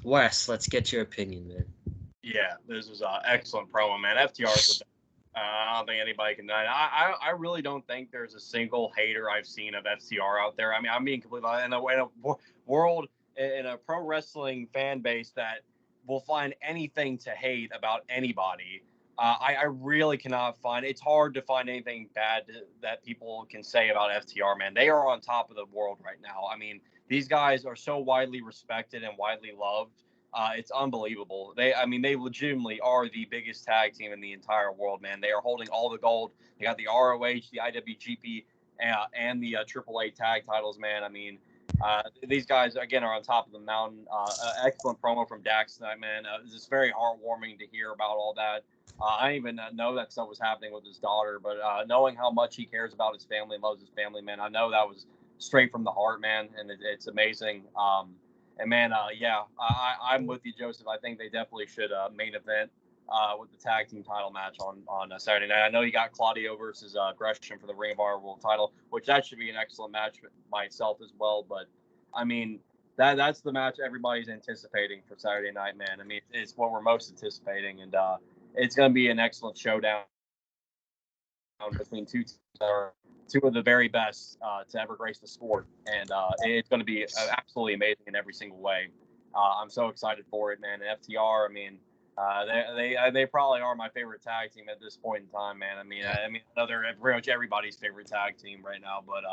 Wes, let's get your opinion, man. Yeah, this was an excellent promo, man. FTR is the best. I don't think anybody can deny it. I really don't think there's a single hater I've seen of FTR out there. I mean, I'm being completely in a world, in a pro wrestling fan base that will find anything to hate about anybody. I really cannot find. It's hard to find anything bad that people can say about FTR, man. They are on top of the world right now. I mean, these guys are so widely respected and widely loved. It's unbelievable. They legitimately are the biggest tag team in the entire world, man. They are holding all the gold. They got the ROH, the IWGP, and the AAA tag titles, man. I mean, these guys again are on top of the mountain. Excellent promo from Dax tonight, man. It's very heartwarming to hear about all that. I didn't even know that stuff was happening with his daughter, but knowing how much he cares about his family and loves his family, man, I know that was straight from the heart, man, and it's amazing. And man, I'm with you, Joseph. I think they definitely should main event with the tag team title match on Saturday night. I know you got Claudio versus Gresham for the Ring of Honor World title, which that should be an excellent match by itself as well. But I mean, that's the match everybody's anticipating for Saturday night, man. I mean, it's what we're most anticipating, and it's going to be an excellent showdown between two teams that are two of the very best to ever grace the sport, and it's going to be absolutely amazing in every single way. I'm so excited for it, man. And FTR, I mean, they probably are my favorite tag team at this point in time, man. I mean, I know they're pretty much everybody's favorite tag team right now, but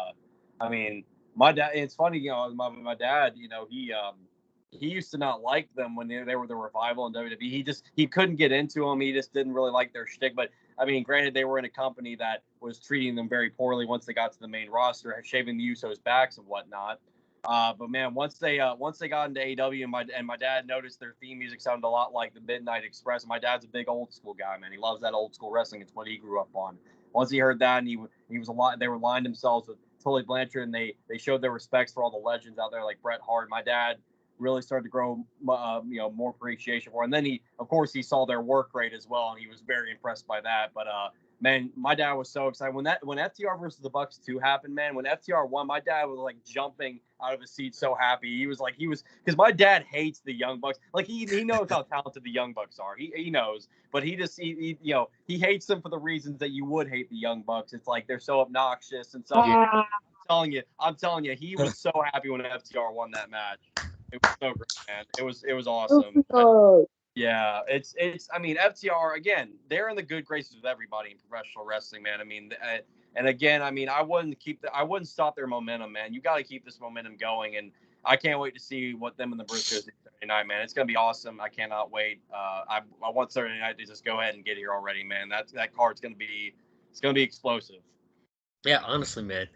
I mean, my dad. It's funny, you know, my dad, you know, he used to not like them when they were the Revival in WWE. He couldn't get into them. He just didn't really like their shtick. But I mean, granted, they were in a company that was treating them very poorly once they got to the main roster, shaving the Usos' backs and whatnot. But man, once they got into AEW and my dad noticed their theme music sounded a lot like the Midnight Express. And my dad's a big old school guy, man. He loves that old school wrestling. It's what he grew up on. Once he heard that, and he was a lot. They were aligned themselves with Tully Blanchard, and they showed their respects for all the legends out there like Bret Hart. My dad really started to grow, more appreciation for. And then he saw their work rate as well, and he was very impressed by that. But man, my dad was so excited when FTR versus the Bucks 2 happened, man. When FTR won, my dad was like jumping out of his seat, so happy. He was because my dad hates the Young Bucks. Like he knows how talented the Young Bucks are. He knows, but he hates them for the reasons that you would hate the Young Bucks. It's like they're so obnoxious and stuff. I'm telling you, he was so happy when FTR won that match. It was so great, man. It was awesome. Yeah, it's. I mean, FTR again. They're in the good graces with everybody in professional wrestling, man. I mean, and again, I mean, I wouldn't stop their momentum, man. You got to keep this momentum going, and I can't wait to see what them and the Briscoes do Saturday night, man. It's gonna be awesome. I cannot wait. I want Saturday night to just go ahead and get here already, man. That card's gonna be explosive. Yeah, honestly, man,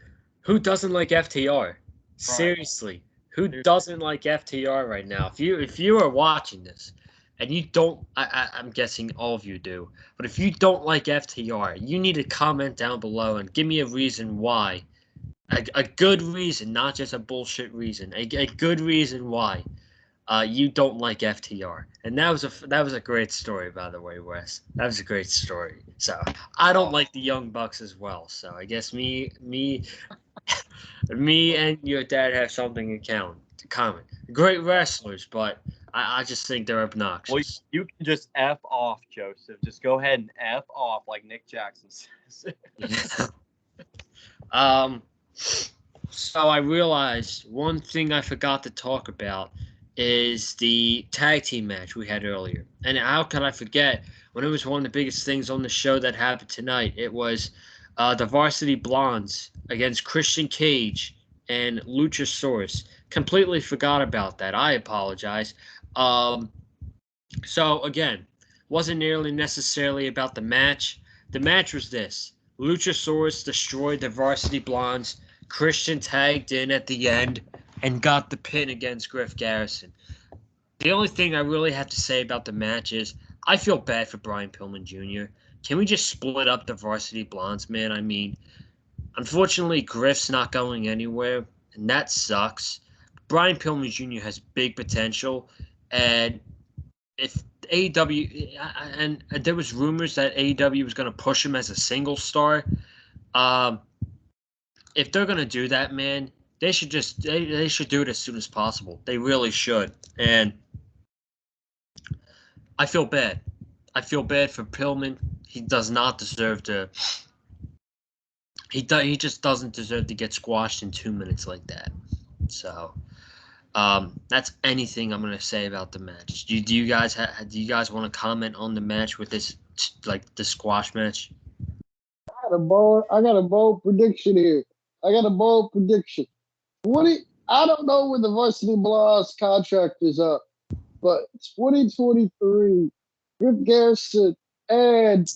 who doesn't like FTR? Right. Seriously. Who doesn't like FTR right now? If you are watching this and you don't, I'm guessing all of you do, but if you don't like FTR, you need to comment down below and give me a reason why. A good reason, not just a bullshit reason. A good reason why you don't like FTR. And that was a great story, by the way, Wes. That was a great story. So I don't like the Young Bucks as well. So I guess me and your dad have something in common. Great wrestlers, but I just think they're obnoxious. Well, you can just F off, Joseph. Just go ahead and F off like Nick Jackson says. So I realized one thing I forgot to talk about is the tag team match we had earlier. And how could I forget when it was one of the biggest things on the show that happened tonight? It was the Varsity Blondes against Christian Cage and Luchasaurus. Completely forgot about that. I apologize. So again, wasn't nearly necessarily about the match. The match was this. Luchasaurus destroyed the Varsity Blondes. Christian tagged in at the end and got the pin against Griff Garrison. The only thing I really have to say about the match is I feel bad for Brian Pillman Jr. Can we just split up the Varsity Blondes, man? I mean, unfortunately, Griff's not going anywhere, and that sucks. Brian Pillman Jr. has big potential, and if AEW, and there was rumors that AEW was going to push him as a single star. If they're going to do that, man, they should they should do it as soon as possible. They really should. And I feel bad. I feel bad for Pillman. He does not deserve to. He just doesn't deserve to get squashed in 2 minutes like that. So, that's anything I'm gonna say about the match. Do you guys want to comment on the match with this the squash match? I got a bold prediction here. I got a bold prediction. I don't know when the Varsity Blast contract is up, but 2023, Griff Garrison and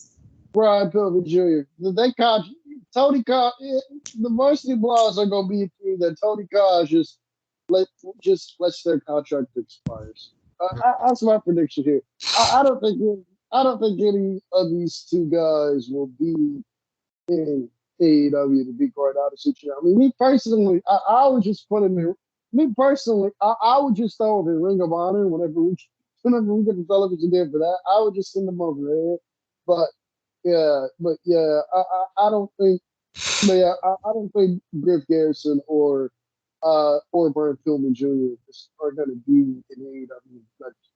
Brian Pillman Jr. The Varsity Blast are gonna be a team that Tony Khan lets their contract expires. That's my prediction here. I don't think any of these two guys will be in AEW, to be quite honest with you. I mean, me personally, I would just put him in. Me personally, I would just throw him in Ring of Honor whenever we get the television there for that. I would just send him over there. But I don't think, I don't think Griff Garrison or Brian Pillman Jr. are going to be in AEW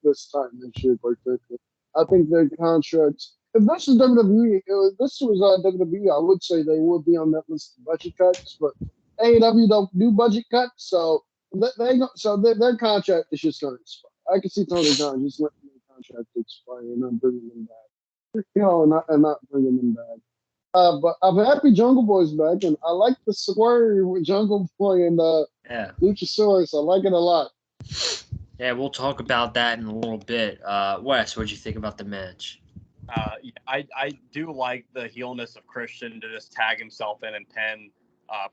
this time next year, quite frankly. I think their contracts. If this was WWE, if this was WWE, I would say they would be on that list of budget cuts. But AEW don't do budget cuts, so their contract is just going to expire. I can see Tony Khan just letting their contract expire and not bringing them back. And not bringing them back. But I'm happy Jungle Boy's back, and I like the swerve with Jungle Boy and Luchasaurus. I like it a lot. Yeah, we'll talk about that in a little bit. Wes, what'd you think about the match? I do like the heelness of Christian to just tag himself in and pin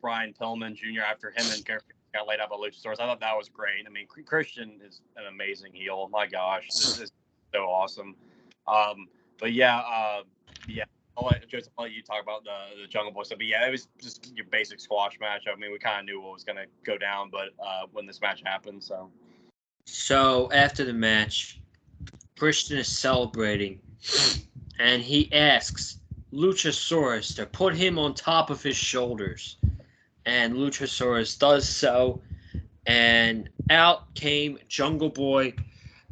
Brian Pillman Jr. after him and Garrett got laid out by Luchasaurus. I thought that was great. I mean, Christian is an amazing heel. My gosh, this is so awesome. But yeah. I'll let you talk about the Jungle Boy stuff. But yeah, it was just your basic squash match. I mean, we kind of knew what was going to go down, but when this match happened, So after the match, Christian is celebrating, and he asks Luchasaurus to put him on top of his shoulders. And Luchasaurus does so, and out came Jungle Boy.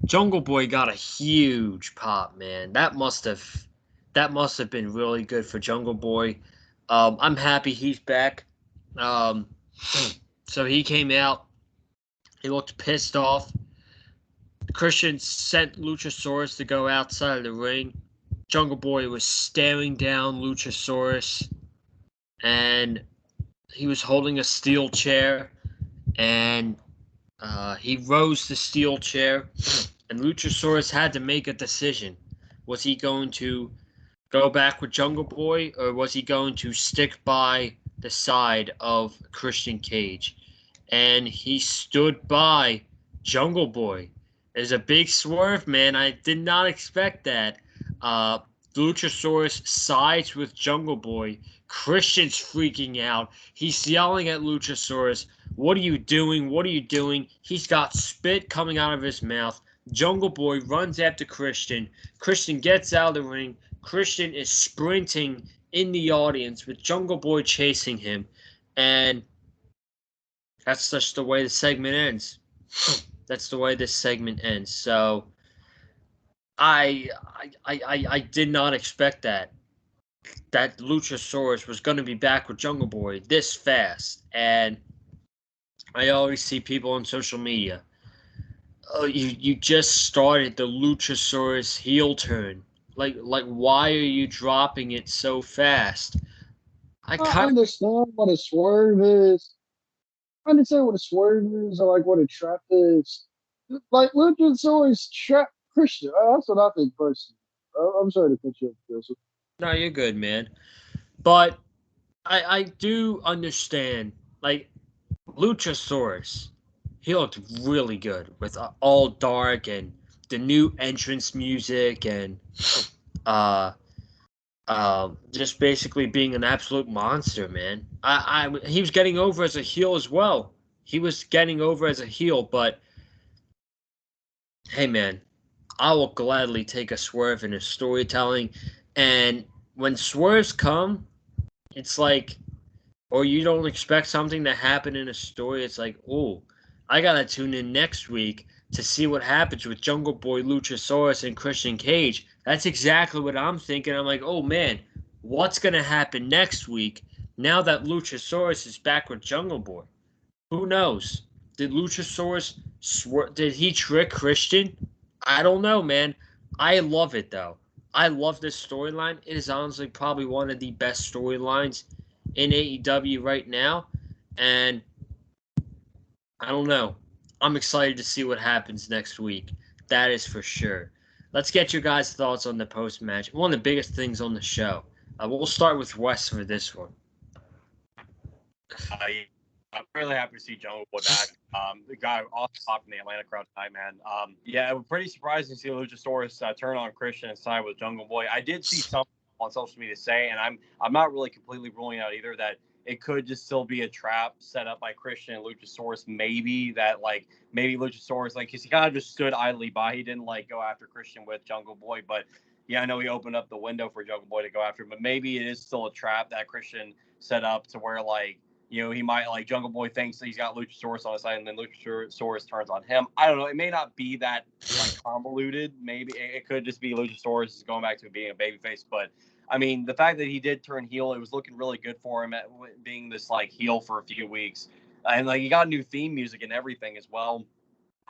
Jungle Boy got a huge pop, man. That must have been really good for Jungle Boy. I'm happy he's back. So he came out. He looked pissed off. Christian sent Luchasaurus to go outside of the ring. Jungle Boy was staring down Luchasaurus, and he was holding a steel chair, and he rose the steel chair, and Luchasaurus had to make a decision. Was he going to go back with Jungle Boy, or was he going to stick by the side of Christian Cage? And he stood by Jungle Boy. It's a big swerve, man. I did not expect that. Luchasaurus sides with Jungle Boy. Christian's freaking out. He's yelling at Luchasaurus, "What are you doing? What are you doing?" He's got spit coming out of his mouth. Jungle Boy runs after Christian. Christian gets out of the ring. Christian is sprinting in the audience with Jungle Boy chasing him. And that's just the way the segment ends. That's the way this segment ends. So I did not expect that Luchasaurus was going to be back with Jungle Boy this fast. And I always see people on social media, "Oh, you just started the Luchasaurus heel turn. Like why are you dropping it so fast?" I understand what a swerve is. I understand what a swerve is, or like what a trap is. Like Luchasaurus trap Christian. That's what I think personally. I'm sorry to cut you off, Joseph. No, you're good, man. But I do understand, like, Luchasaurus, he looked really good with all dark and the new entrance music and just basically being an absolute monster, man. He was getting over as a heel as well. He was getting over as a heel, but hey, man, I will gladly take a swerve in his storytelling. And when swerves come, it's like, or you don't expect something to happen in a story, it's like, oh, I gotta tune in next week to see what happens with Jungle Boy, Luchasaurus, and Christian Cage. That's exactly what I'm thinking. I'm like, oh man, what's gonna happen next week now that Luchasaurus is back with Jungle Boy? Who knows? Did Luchasaurus did he trick Christian? I don't know, man. I love it though. I love this storyline. It is honestly probably one of the best storylines in AEW right now, and I don't know. I'm excited to see what happens next week. That is for sure. Let's get your guys' thoughts on the post match. One of the biggest things on the show. We'll start with Wes for this one. I'm really happy to see Jungle Boy back. The guy off top in the Atlanta crowd tonight, man. Yeah, it was pretty surprising to see Luchasaurus turn on Christian and side with Jungle Boy. I did see something on social media say, and I'm not really completely ruling out either that it could just still be a trap set up by Christian and Luchasaurus. Maybe Luchasaurus, like, because he kind of just stood idly by. He didn't like go after Christian with Jungle Boy, but yeah, I know he opened up the window for Jungle Boy to go after him, but maybe it is still a trap that Christian set up to where, like, you know, he might, like, Jungle Boy thinks that he's got Luchasaurus on his side, and then Luchasaurus turns on him. I don't know. It may not be that, like, convoluted. Maybe it could just be Luchasaurus going back to being a babyface. But, I mean, the fact that he did turn heel, it was looking really good for him at being this, like, heel for a few weeks. And, like, he got new theme music and everything as well.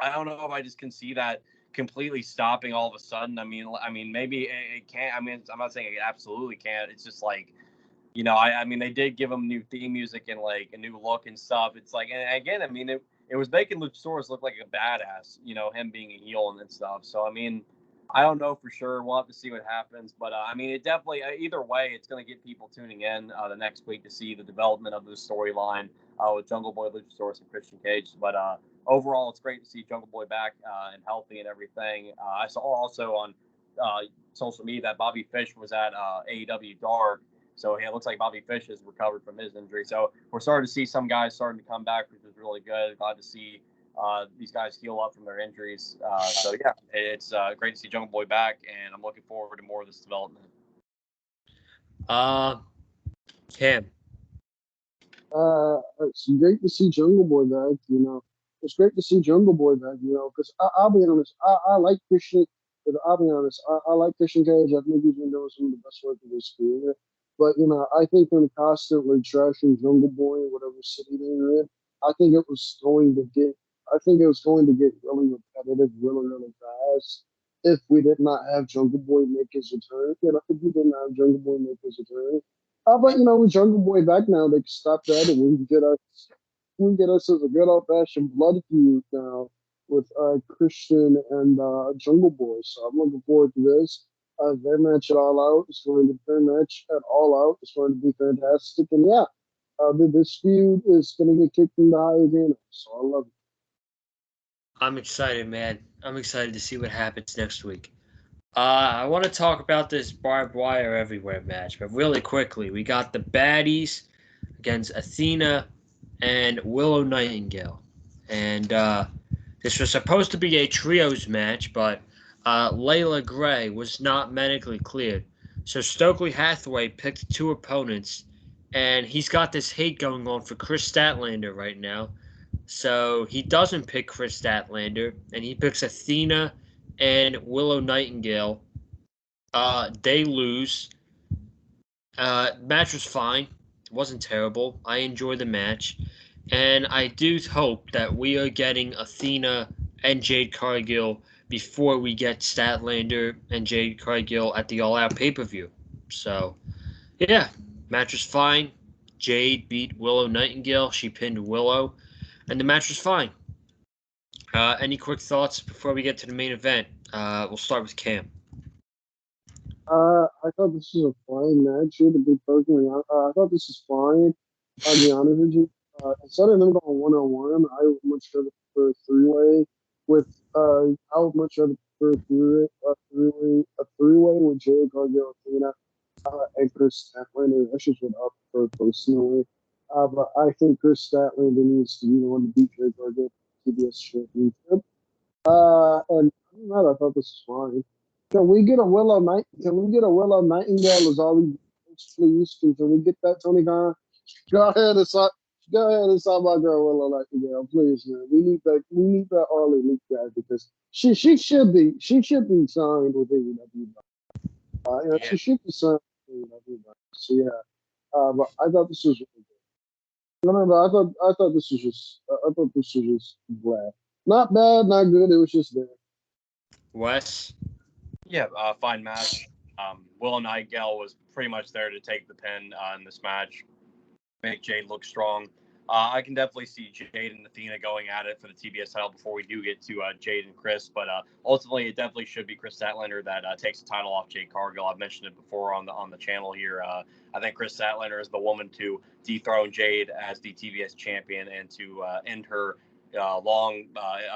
I don't know if I just can see that completely stopping all of a sudden. I mean, maybe it can't. I mean, I'm not saying it absolutely can't. It's just like, you know, I mean, they did give him new theme music and, like, a new look and stuff. It's like, and again, I mean, it was making Luchasaurus look like a badass, you know, him being a heel and stuff. So, I mean, I don't know for sure. We'll have to see what happens. But, I mean, it definitely, either way, it's going to get people tuning in the next week to see the development of this storyline with Jungle Boy, Luchasaurus, and Christian Cage. But overall, it's great to see Jungle Boy back and healthy and everything. I saw also on social media that Bobby Fish was at AEW Dark. So it looks like Bobby Fish has recovered from his injury. So we're starting to see some guys starting to come back, which is really good. Glad to see these guys heal up from their injuries. So, yeah, it's great to see Jungle Boy back, and I'm looking forward to more of this development. Cam. It's great to see Jungle Boy back, you know. It's great to see Jungle Boy back, you know, because I'll be honest, I like Christian, but I'll be honest, I like Christian Cage. I think he's been doing some of the best work of his career. But, you know, I think them constantly trashing Jungle Boy in whatever city they're in, I think it was going to get really repetitive, really, really fast if we did not have Jungle Boy make his return. You know, if we did not have Jungle Boy make his return. But, you know, with Jungle Boy back now, they can stop that, and we can get us as a good old fashioned blood feud now with Christian and Jungle Boy. So I'm looking forward to this. Their match at All Out is going to be their match at All Out. It's going to be fantastic, and yeah, this feud is going to get kicked into high again. So I love it. I'm excited, man. I'm excited to see what happens next week. I want to talk about this barbed wire everywhere match, but really quickly, we got the baddies against Athena and Willow Nightingale. And this was supposed to be a trios match, but Layla Gray was not medically cleared. So Stokely Hathaway picked two opponents, and he's got this hate going on for Chris Statlander right now. So he doesn't pick Chris Statlander, and he picks Athena and Willow Nightingale. They lose. Match was fine. It wasn't terrible. I enjoyed the match. And I do hope that we are getting Athena and Jade Cargill before we get Statlander and Jade Cargill at the All Out pay-per-view. So, yeah, match was fine. Jade beat Willow Nightingale. She pinned Willow. And the match was fine. Any quick thoughts before we get to the main event? We'll start with Cam. I thought this was a fine match here, to be perfectly honest. I thought this was fine. I'll be honest with you. Instead of them going one-on-one, I would much rather prefer a three-way with. I would much rather prefer a three-way with Jade Cargill, Athena, and Chris Statlander. That's just what I prefer personally. But I think Chris Statlander needs to be the one to beat Jade Cargill for the TBS championship. And other than that, I thought this was fine. Can we get a Willow Nightingale as all these please? Can we get that, Tony Khan? Go ahead and sign. Go ahead and sign my girl Willow Nightingale, please, man. We need that. We need that Harley Leak guy because she should be signed with AEW. Yeah, Yeah. she should be signed with AEW. So yeah, but I thought this was really good. Remember, I thought this was just I thought this was just bad. Not bad, not good. It was just there. Wes? Yeah, fine match. Willow Nightingale was pretty much there to take the pin in this match, make Jade look strong. I can definitely see Jade and Athena going at it for the TBS title before we do get to Jade and Chris. But ultimately, it definitely should be Chris Statlander that takes the title off Jade Cargill. I've mentioned it before on the channel here. I think Chris Statlander is the woman to dethrone Jade as the TBS champion and to end her long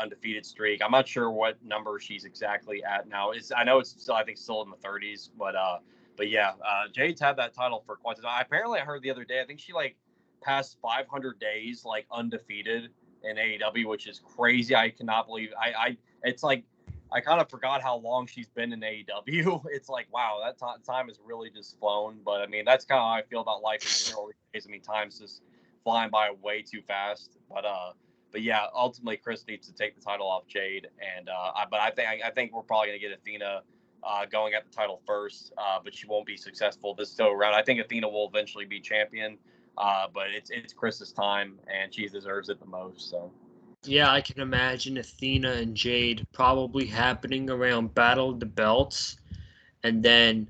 undefeated streak. I'm not sure what number she's exactly at now. I know it's still, I think, still in the 30s, but yeah, Jade's had that title for quite some time. Apparently, I heard the other day, I think she past 500 days undefeated in AEW, which is crazy. I cannot believe it's like I kind of forgot how long she's been in AEW. It's like, wow, that time has really just flown. But I mean, that's kind of how I feel about life in general these days. I mean, time's just flying by way too fast. But yeah, ultimately Chris needs to take the title off Jade, and I think we're probably gonna get Athena going at the title first, but she won't be successful this go around. I think Athena will eventually be champion, but it's Chris's time, and she deserves it the most. So Yeah, I can imagine Athena and Jade probably happening around Battle of the Belts, and then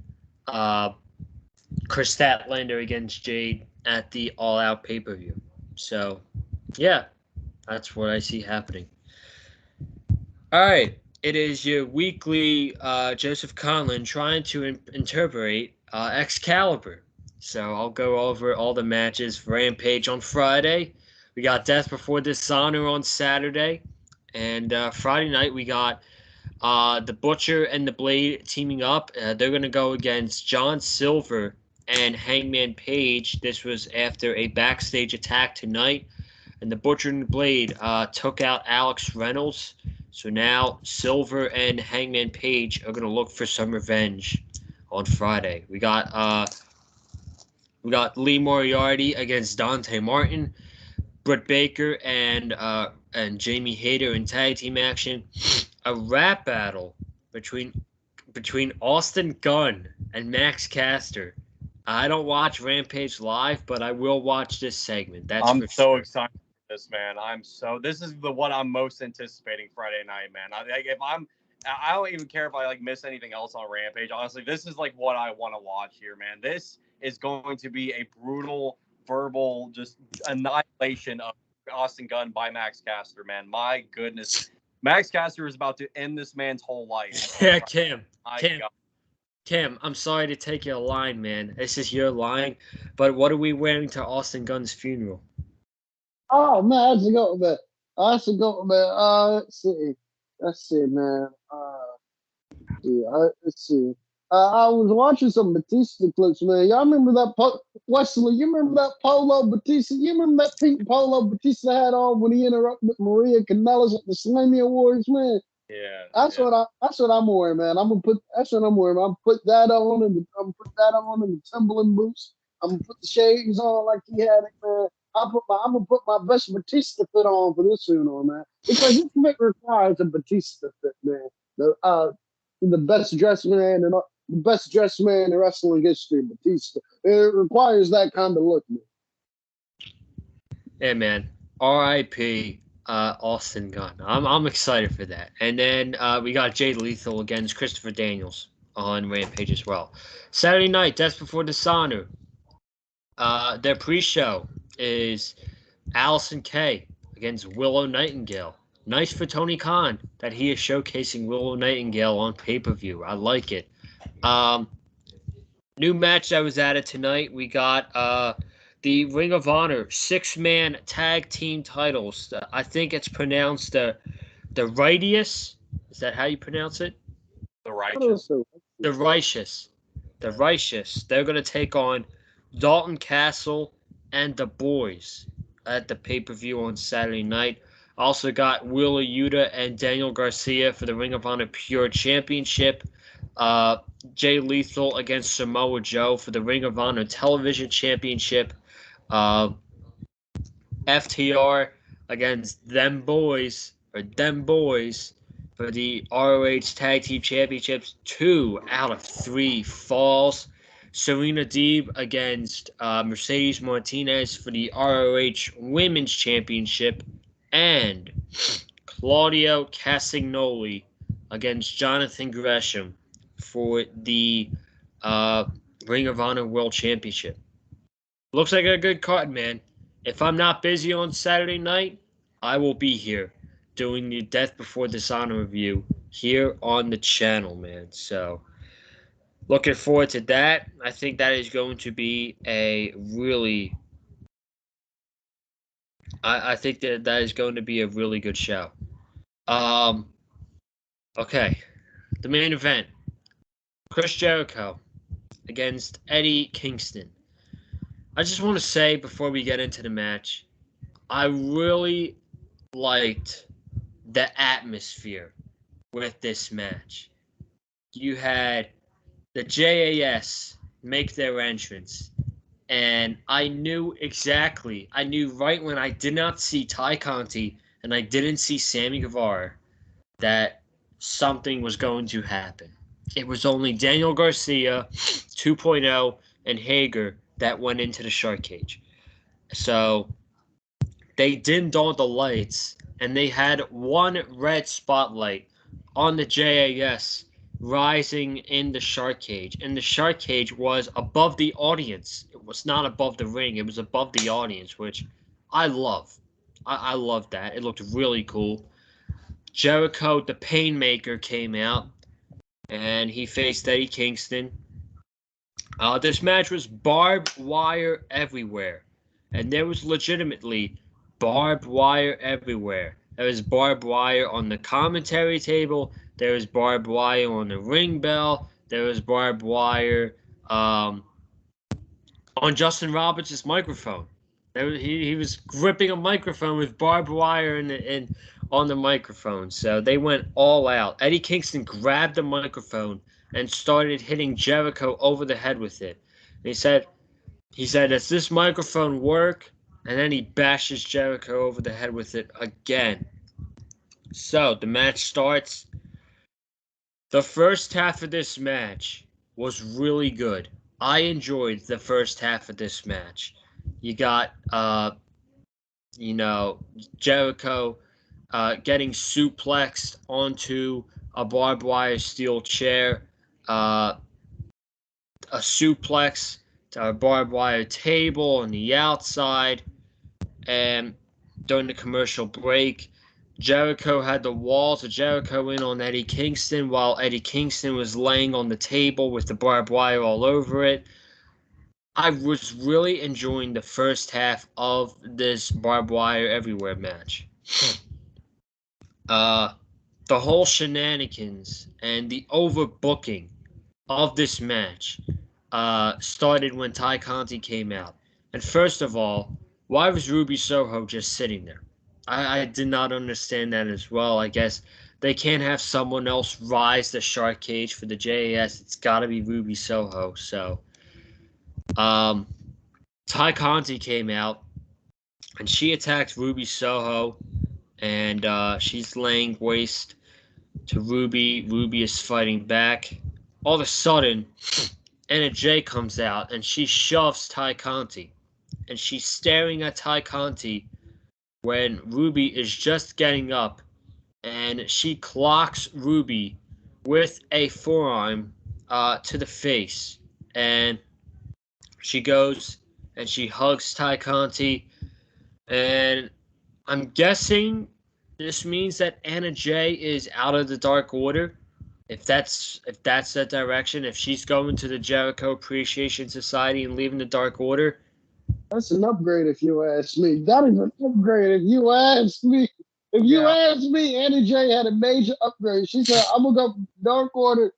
Chris Statlander against Jade at the All Out pay-per-view. So, yeah, that's what I see happening. All right, it is your weekly Joseph Conlon trying to interpret Excalibur. So I'll go over all the matches. Rampage on Friday. We got Death Before Dishonor on Saturday. And Friday night we got the Butcher and the Blade teaming up. They're going to go against John Silver and Hangman Page. This was after a backstage attack tonight. And the Butcher and the Blade took out Alex Reynolds. So now Silver and Hangman Page are going to look for some revenge on Friday. We got Lee Moriarty against Dante Martin, Britt Baker and Jamie Hayter in tag team action. A rap battle between Austin Gunn and Max Caster. I don't watch Rampage live, but I will watch this segment. That's I'm for so sure. excited for this, man. This is the one I'm most anticipating Friday night, man. I don't even care if I miss anything else on Rampage. Honestly, this is what I want to watch here, man. This is going to be a brutal verbal just annihilation of Austin Gunn by Max Caster, man. My goodness. Max Caster is about to end this man's whole life. Yeah, Kim, I'm sorry to take your line, man. This is your line, but what are we wearing to Austin Gunn's funeral? Oh man, I should go with that. I should go with that. Let's see, man. Let's see. I was watching some Batista clips, man. Y'all remember that Wesley? You remember that polo Batista? You remember that pink polo Batista had on when he interrupted Maria Kanellis at the Slammy Awards, man? Yeah. That's what I'm wearing, man. That's what I'm wearing. I'm put that on and I'm put that on in the Timberland boots. I'm gonna put the shades on like he had it, man. I'm gonna put my best Batista fit on for this funeral, man. Because this fit requires a Batista fit, man. The best dressed man and the best dressed man in wrestling history, Batista. It requires that kind of look, man. Hey, man. R.I.P. Austin Gunn. I'm excited for that. And then we got Jay Lethal against Christopher Daniels on Rampage as well. Saturday night, Death Before Dishonor. Their pre-show is Allison Kay against Willow Nightingale. Nice for Tony Khan that he is showcasing Willow Nightingale on pay-per-view. I like it. New match that was added tonight. We got the Ring of Honor 6-man tag team titles. I think it's pronounced the Righteous. Is that how you pronounce it? The Righteous. The Righteous. The Righteous. They're going to take on Dalton Castle and the Boys at the pay-per-view on Saturday night. Also got Wheeler Yuta and Daniel Garcia for the Ring of Honor Pure Championship. Jay Lethal against Samoa Joe for the Ring of Honor Television Championship. Uh, FTR against them boys for the ROH Tag Team Championships. 2 out of 3 falls. Serena Deeb against Mercedes Martinez for the ROH Women's Championship. And Claudio Castagnoli against Jonathan Gresham for the Ring of Honor World Championship. Looks like a good card, man. If I'm not busy on Saturday night, I will be here doing the Death Before Dishonor review here on the channel, man. So, looking forward to that. I think that is going to be a really... I think that is going to be a really good show. Okay. The main event. Chris Jericho against Eddie Kingston. I just want to say before we get into the match, I really liked the atmosphere with this match. You had the JAS make their entrance, and I knew right when I did not see Ty Conti and I didn't see Sammy Guevara that something was going to happen. It was only Daniel Garcia, 2.0, and Hager that went into the shark cage. So they dimmed all the lights, and they had one red spotlight on the JAS rising in the shark cage. And the shark cage was above the audience. It was not above the ring. It was above the audience, which I love. I love that. It looked really cool. Jericho, the Painmaker, came out, and he faced Eddie Kingston. This match was barbed wire everywhere. And there was legitimately barbed wire everywhere. There was barbed wire on the commentary table. There was barbed wire on the ring bell. There was barbed wire on Justin Roberts' microphone. He was gripping a microphone with barbed wire on the microphone. So they went all out. Eddie Kingston grabbed the microphone and started hitting Jericho over the head with it. And he said, does this microphone work? And then he bashes Jericho over the head with it again. So the match starts. The first half of this match was really good. I enjoyed the first half of this match. You got, Jericho getting suplexed onto a barbed wire steel chair, a suplex to a barbed wire table on the outside, and during the commercial break, Jericho had the walls of Jericho in on Eddie Kingston while Eddie Kingston was laying on the table with the barbed wire all over it. I was really enjoying the first half of this barbed wire everywhere match. The whole shenanigans and the overbooking of this match started when Ty Conti came out. And first of all, why was Ruby Soho just sitting there? I did not understand that as well. I guess they can't have someone else rise the shark cage for the JAS. It's got to be Ruby Soho. So, Ty Conti came out, and she attacked Ruby Soho, and she's laying waste to Ruby. Ruby is fighting back. All of a sudden, Anna Jay comes out, and she shoves Ty Conti. And she's staring at Ty Conti when Ruby is just getting up, and she clocks Ruby with a forearm to the face. And she goes and she hugs Ty Conti, and I'm guessing this means that Anna Jay is out of the Dark Order. If that's the direction, if she's going to the Jericho Appreciation Society and leaving the Dark Order. That's an upgrade if you ask me. That is an upgrade if you ask me. If you ask me, Anna Jay had a major upgrade. She said, I'm going to go Dark Order.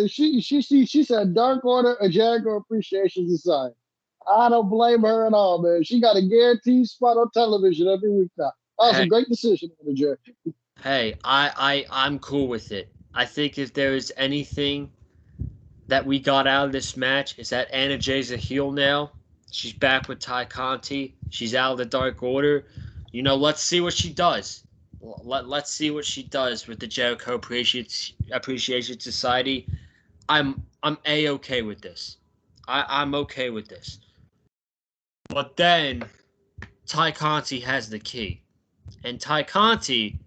She said Dark Order, a Jericho Appreciation Society. I don't blame her at all, man. She got a guaranteed spot on television every week now. That was a great decision, Anna Jay. Hey, I'm cool with it. I think if there is anything that we got out of this match is that Anna Jay's a heel now. She's back with Ty Conti. She's out of the Dark Order. You know, let's see what she does. Let's see what she does with the Jericho Appreciation Society. I'm A-okay with this. I'm okay with this. But then Ty Conti has the key. And Ty Conti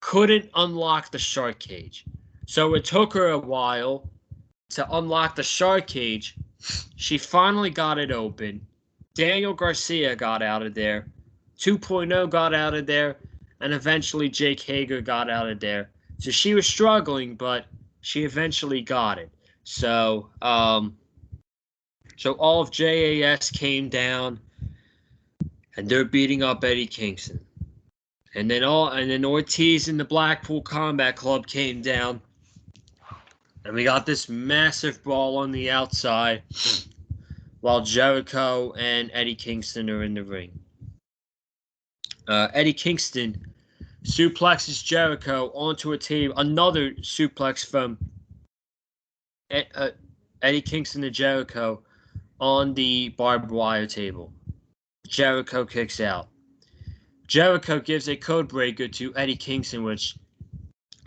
couldn't unlock the shark cage. So it took her a while to unlock the shark cage. She finally got it open. Daniel Garcia got out of there. 2.0 got out of there. And eventually Jake Hager got out of there. So she was struggling, but she eventually got it. So, so all of JAS came down, and they're beating up Eddie Kingston. And then Ortiz and the Blackpool Combat Club came down, and we got this massive brawl on the outside, while Jericho and Eddie Kingston are in the ring. Eddie Kingston suplexes Jericho onto a table. Another suplex from Eddie Kingston to Jericho on the barbed wire table. Jericho kicks out. Jericho gives a code breaker to Eddie Kingston, which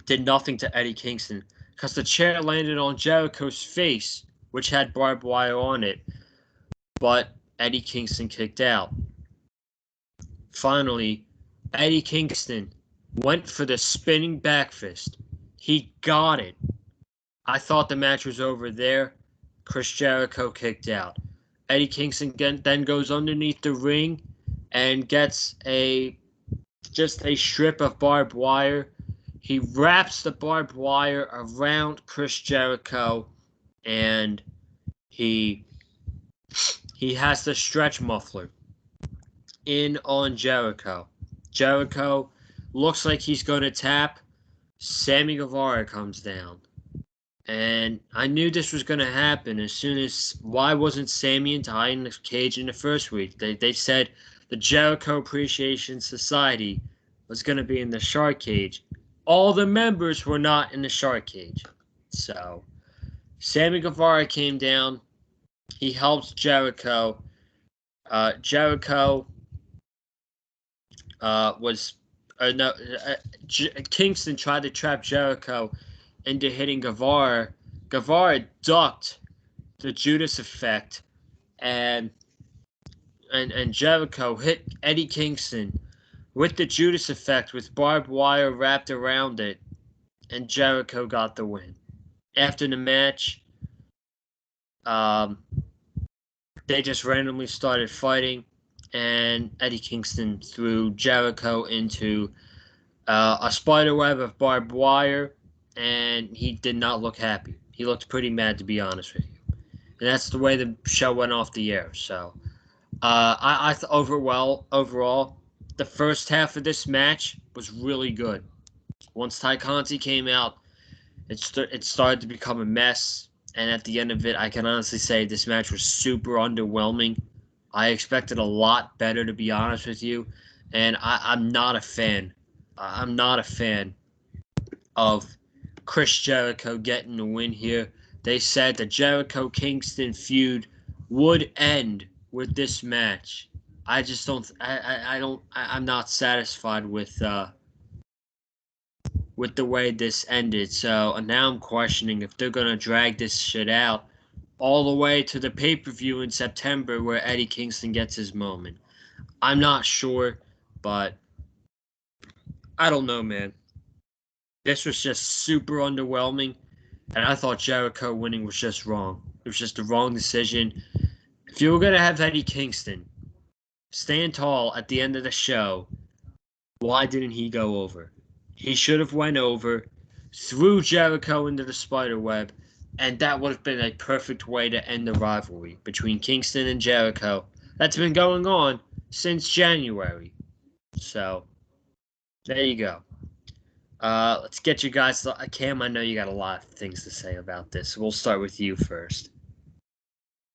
did nothing to Eddie Kingston because the chair landed on Jericho's face, which had barbed wire on it, but Eddie Kingston kicked out. Finally, Eddie Kingston went for the spinning back fist. He got it. I thought the match was over there. Chris Jericho kicked out. Eddie Kingston then goes underneath the ring and gets just a strip of barbed wire. He wraps the barbed wire around Chris Jericho, and he has the stretch muffler in on Jericho. Jericho looks like he's going to tap. Sammy Guevara comes down. And I knew this was going to happen as soon as... Why wasn't Sammy and Ty in the cage in the first week? They said the Jericho Appreciation Society was going to be in the shark cage. All the members were not in the shark cage. So, Sammy Guevara came down. He helps Jericho. Kingston tried to trap Jericho into hitting Guevara. Guevara ducked the Judas effect, and Jericho hit Eddie Kingston with the Judas effect with barbed wire wrapped around it, and Jericho got the win. After the match, they just randomly started fighting, and Eddie Kingston threw Jericho into a spider web of barbed wire, and he did not look happy. He looked pretty mad, to be honest with you. And that's the way the show went off the air. So, overall, the first half of this match was really good. Once Ty Conti came out, it started to become a mess. And at the end of it, I can honestly say this match was super underwhelming. I expected a lot better, to be honest with you. And I'm not a fan. I'm not a fan of Chris Jericho getting the win here. They said the Jericho-Kingston feud would end with this match. I just don't. I'm not satisfied with the way this ended. So now I'm questioning if they're gonna drag this shit out all the way to the pay-per-view in September where Eddie Kingston gets his moment. I'm not sure, but I don't know, man. This was just super underwhelming, and I thought Jericho winning was just wrong. It was just the wrong decision. If you were going to have Eddie Kingston stand tall at the end of the show, why didn't he go over? He should have went over, threw Jericho into the spider web, and that would have been a perfect way to end the rivalry between Kingston and Jericho that's been going on since January. So, there you go. Let's get you guys... Cam, I know you got a lot of things to say about this. We'll start with you first.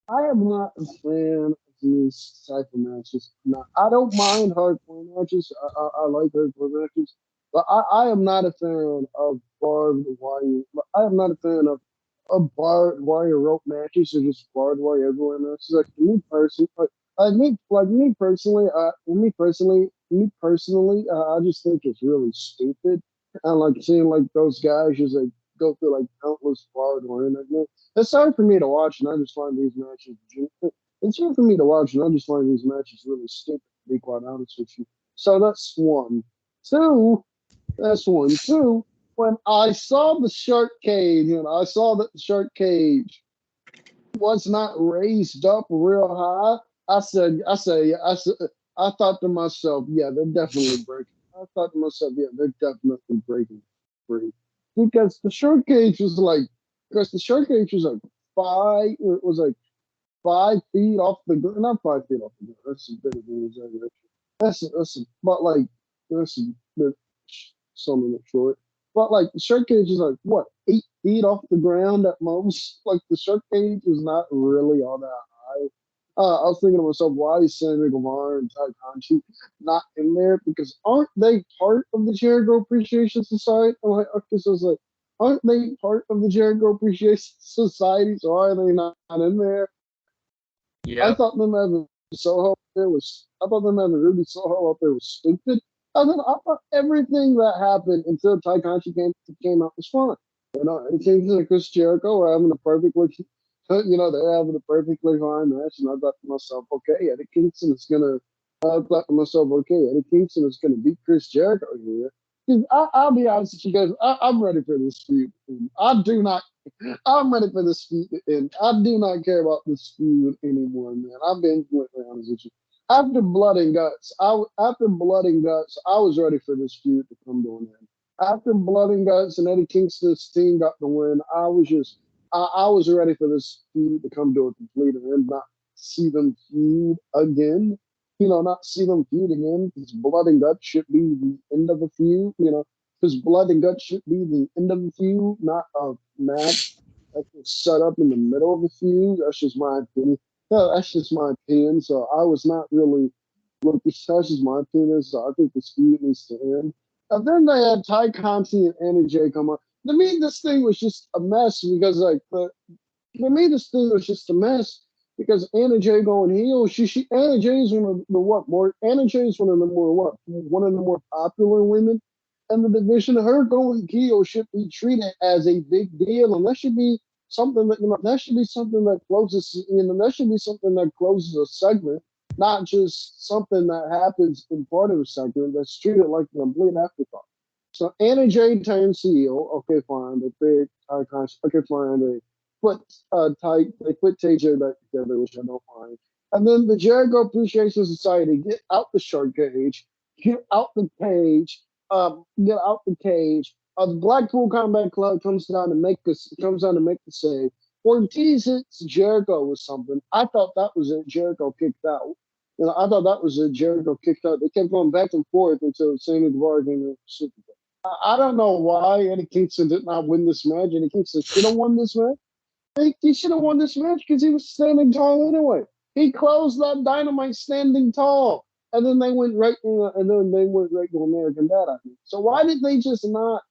I am not a fan of these type of matches. Now, I don't mind hardcore matches. I like hardcore matches. But I am not a fan of barbed wire. I am not a fan of barbed wire rope matches or just barbed wire everywhere matches. Like me personally, I just think it's really stupid. And like seeing like those guys just like go through like countless barbed wire. It's hard for me to watch, and I just find these matches. It's hard for me to watch, and I just find these matches really stupid. To be quite honest with you. So that's one. Two. That's one. Two. When I saw the shark cage, and I saw that the shark cage was not raised up real high, I thought to myself, yeah, they're definitely breaking. I thought to myself, yeah, they're definitely breaking free because because the shark cage was like it was like 5 feet off the ground, not 5 feet off the ground. That's a bit of an exaggeration. But like that's a bit something short. But like the shark cage is like what 8 feet off the ground at most. Like the shark cage is not really all that high. I was thinking to myself, why is Sammy Guevara and Ty Conchi not in there? Because aren't they part of the Jericho Appreciation Society? Because I was like, aren't they part of the Jericho Appreciation Society? So why are they not in there? I Yep. thought them having Soho up there was. I thought them having Ruby Soho up there was stupid. I thought everything that happened until Ty Conchi came out was fun. It came to Chris Jericho were having a perfectly, they're having a perfectly fine match, and I thought to myself, okay, Eddie Kingston is gonna. I thought to myself, okay, Eddie Kingston is gonna beat Chris Jericho here. I'll be honest with you guys, I'm ready for this feud. I'm ready for this feud to end. I do not care about this feud anymore, man. I've been completely honest with you. After Blood and Guts, I was ready for this feud to come to an end. After Blood and Guts and Eddie Kingston's team got the win, I was ready for this feud to come to a complete end, not see them feud again. Not see them feud again, because Blood and Guts should be the end of the feud, because Blood and Guts should be the end of the feud, not a match that's set up in the middle of the feud. That's just my opinion. No, that's just my opinion. So I was not really that's just my opinion. So I think this feud needs to end. And then they had Ty Conti and Anna Jay come up. To me, this thing was just a mess because to me, this thing was just a mess because Anna Jay going heel. Anna Jay is Anna Jay is one of the more popular women in the division. Her going heel should be treated as a big deal, and that should be something that should be something that closes. That should be something that closes a segment, not just something that happens in part of a segment that's treated like a complete afterthought. So Anna Jay turns heel. Okay, fine. They pick icons. Okay, fine. They put TJ back together, which I don't mind. And then the Jericho Appreciation Society get out the shark cage, get out the cage, get out the cage. The Blackpool Combat Club comes down to make the save. Ortiz hits Jericho with something. I thought that was it. Jericho kicked out. I thought that was it. Jericho kicked out. They kept going back and forth until Sammy Guevara came in. I don't know why Eddie Kingston did not win this match. Eddie Kingston should have won this match. He should have won this match because he was standing tall anyway. He closed that Dynamite standing tall, and then they went right to American Dad. I think. So why did they just not?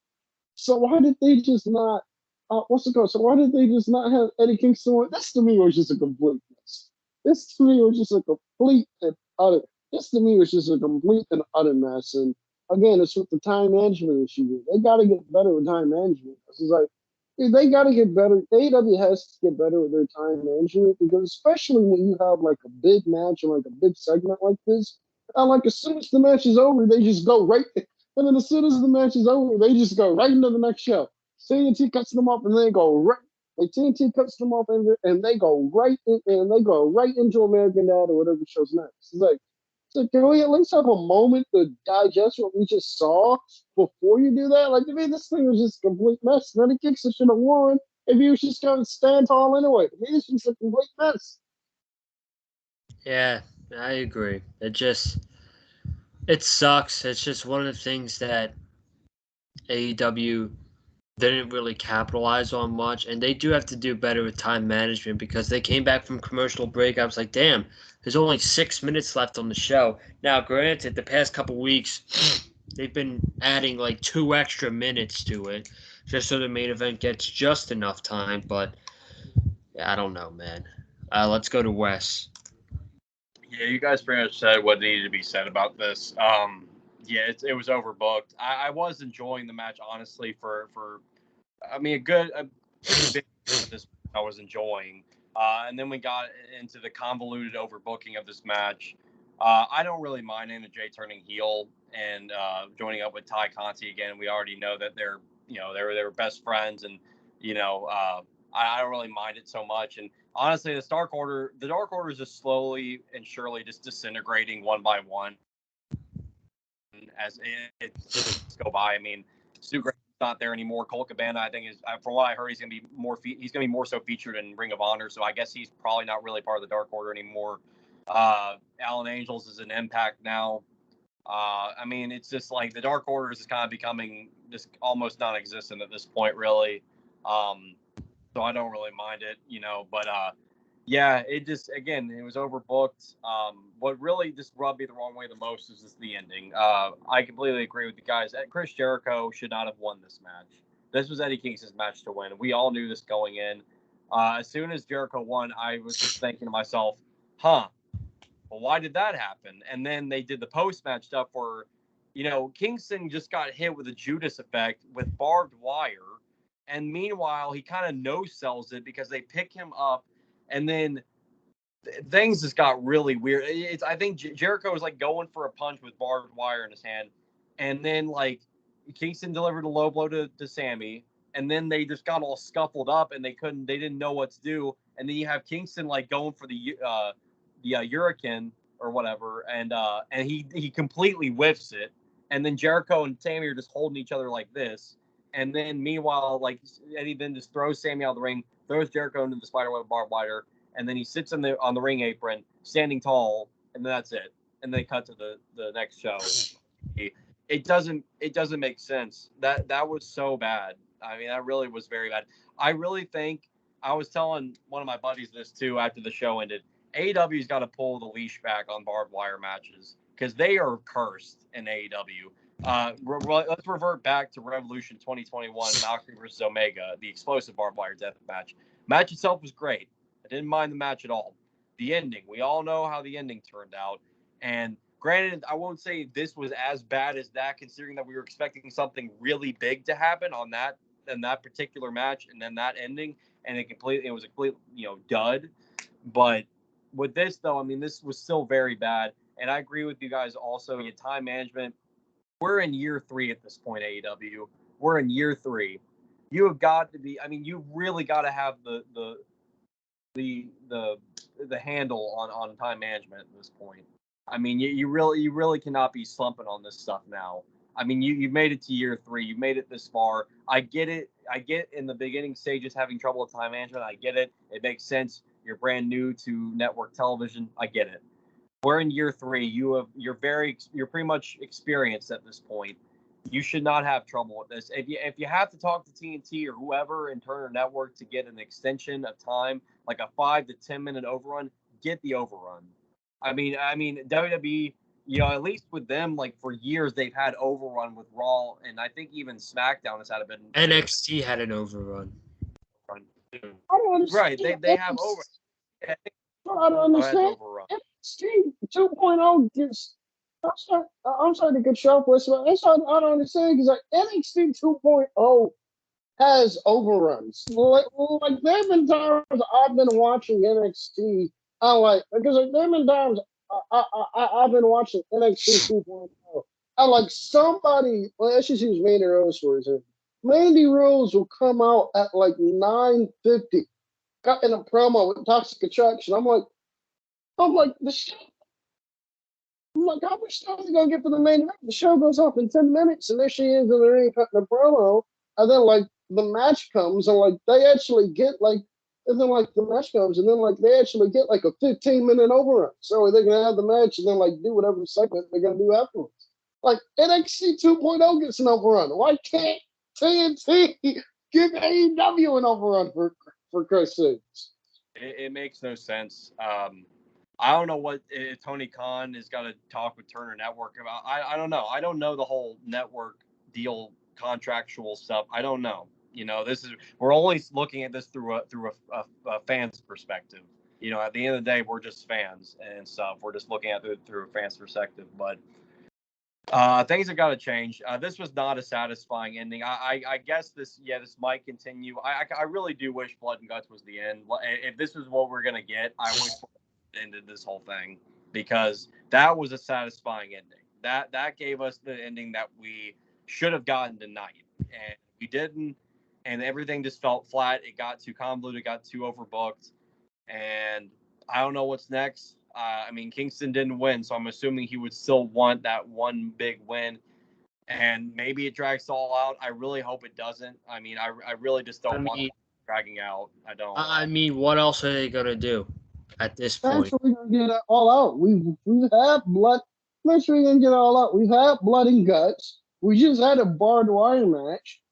What's it called? So why did they just not have Eddie Kingston win? This to me was just a complete mess. This to me was just a complete and utter. This to me was just a complete and utter mess. And again, it's with the time management issue. They got to get better with time management. It's like they got to get better. AEW has to get better with their time management because especially when you have like a big match or like a big segment like this, and like as soon as the match is over, they just go right. And then as soon as the match is over, they just go right into the next show. TNT cuts them off and they go right. Like TNT cuts them off and they go right into American Dad or whatever show's next. It's like, so can we at least have a moment to digest what we just saw before you do that? Like, to me, this thing was just a complete mess. Eddie Kingston should have won if he was just going to stand tall anyway. To me, it's just a complete mess. Yeah, I agree. It sucks. It's just one of the things that AEW didn't really capitalize on much, and they do have to do better with time management because they came back from commercial break. I was like, damn, there's only 6 minutes left on the show. Now, granted, the past couple weeks, they've been adding like 2 extra minutes to it. just so the main event gets just enough time. But yeah, I don't know, man. Let's go to Wes. Yeah, you guys pretty much said what needed to be said about this. Yeah, it was overbooked. I was enjoying the match, honestly, for I mean, a pretty big of this I was enjoying. And then we got into the convoluted overbooking of this match. I don't really mind Anna Jay turning heel and joining up with Ty Conti again. We already know that they're best friends, and I don't really mind it so much. And honestly, the Dark Order is just slowly and surely just disintegrating one by one as it just go by. I mean, Stu Graham's not there anymore. Colt Cabana, I think, is from what I heard, he's gonna be more so featured in Ring of Honor. So I guess he's probably not really part of the Dark Order anymore. Alan Angels is an Impact now. I mean, it's just like the Dark Order is kind of becoming just almost non-existent at this point, really. So I don't really mind it, but yeah, it just, again, it was overbooked. What really just rubbed me the wrong way the most is just the ending. I completely agree with you guys. Chris Jericho should not have won this match. This was Eddie Kingston's match to win. We all knew this going in. As soon as Jericho won, I was just thinking to myself, well, why did that happen? And then they did the post-match stuff where, Kingston just got hit with a Judas effect with barbed wire. And meanwhile, he kind of no-sells it because they pick him up. And then things just got really weird. I think Jericho was like going for a punch with barbed wire in his hand, and then like Kingston delivered a low blow to Sammy, and then they just got all scuffled up and they didn't know what to do. And then you have Kingston like going for the Hurricane or whatever, and he completely whiffs it. And then Jericho and Sammy are just holding each other like this. And then meanwhile, like Eddie then just throws Sammy out of the ring, throws Jericho into the spiderweb barbed wire, and then he sits on the ring apron, standing tall, and then that's it. And they cut to the next show. It doesn't make sense. That was so bad. I mean, that really was very bad. I really think I was telling one of my buddies this too after the show ended. AEW's got to pull the leash back on barbed wire matches because they are cursed in AEW. Let's revert back to Revolution 2021, Valkyrie versus Omega, the explosive barbed wire death match. Match itself was great. I didn't mind the match at all. The ending, we all know how the ending turned out. And granted, I won't say this was as bad as that, considering that we were expecting something really big to happen on that particular match, and then that ending, and it was a complete dud. But with this though, I mean, this was still very bad. And I agree with you guys also. In time management, we're in year 3 at this point, AEW. We're in year 3. You have got to be, I mean, you really got to have the handle on time management at this point. I mean, you really cannot be slumping on this stuff now. I mean, you've made it to year 3. You've made it this far. I get it. I get in the beginning stages having trouble with time management. I get it. It makes sense. You're brand new to network television. I get it. We're in year 3. You're pretty much experienced at this point. You should not have trouble with this. If you have to talk to TNT or whoever in Turner Network to get an extension of time, like a 5 to 10 minute overrun, get the overrun. I mean WWE, at least with them, like for years they've had overrun with Raw, and I think even SmackDown has had a bit. NXT had an overrun. I don't understand. Right, they have over. I don't understand. NXT 2.0 gets. I'm sorry to cut you off, but I don't understand because like NXT 2.0 has overruns. Like there have been times I've been watching NXT. Because like there have been times I've been watching NXT 2.0. I like somebody. Well, let's just use Mandy Rose for example. Mandy Rose will come out at like 9:50, got in a promo with Toxic Attraction. I'm like the show. I'm like, how much time are you gonna get for the main event? The show goes off in 10 minutes, and there she is in the ring cutting a promo, and then like the match comes, and like they actually get like, and then like the match comes, and then like they actually get like a 15-minute overrun, so they're gonna have the match and then like do whatever segment they're gonna do afterwards. Like NXT 2.0 gets an overrun. Why can't TNT give AEW an overrun for Christ's sakes? It makes no sense. I don't know what Tony Khan is going to talk with Turner Network about. I don't know. I don't know the whole network deal contractual stuff. I don't know. You know, we're only looking at this through a fan's perspective. You know, at the end of the day, we're just fans and stuff. We're just looking at it through a fan's perspective. But things have got to change. This was not a satisfying ending. I guess this might continue. I really do wish Blood and Guts was the end. If this was what we're gonna get, I wish it ended this whole thing, because that was a satisfying ending. That gave us the ending that we should have gotten tonight, and we didn't. And everything just felt flat. It got too convoluted. It got too overbooked. And I don't know what's next. I mean, Kingston didn't win, so I'm assuming he would still want that one big win. And maybe it drags all out. I really hope it doesn't. I mean, I really just don't want it dragging out. I don't. I mean, what else are they gonna do at this point? Eventually, we're gonna get it all out. We've had blood. Eventually, we're gonna get it all out. We've had blood and guts. We just had a barbed wire match.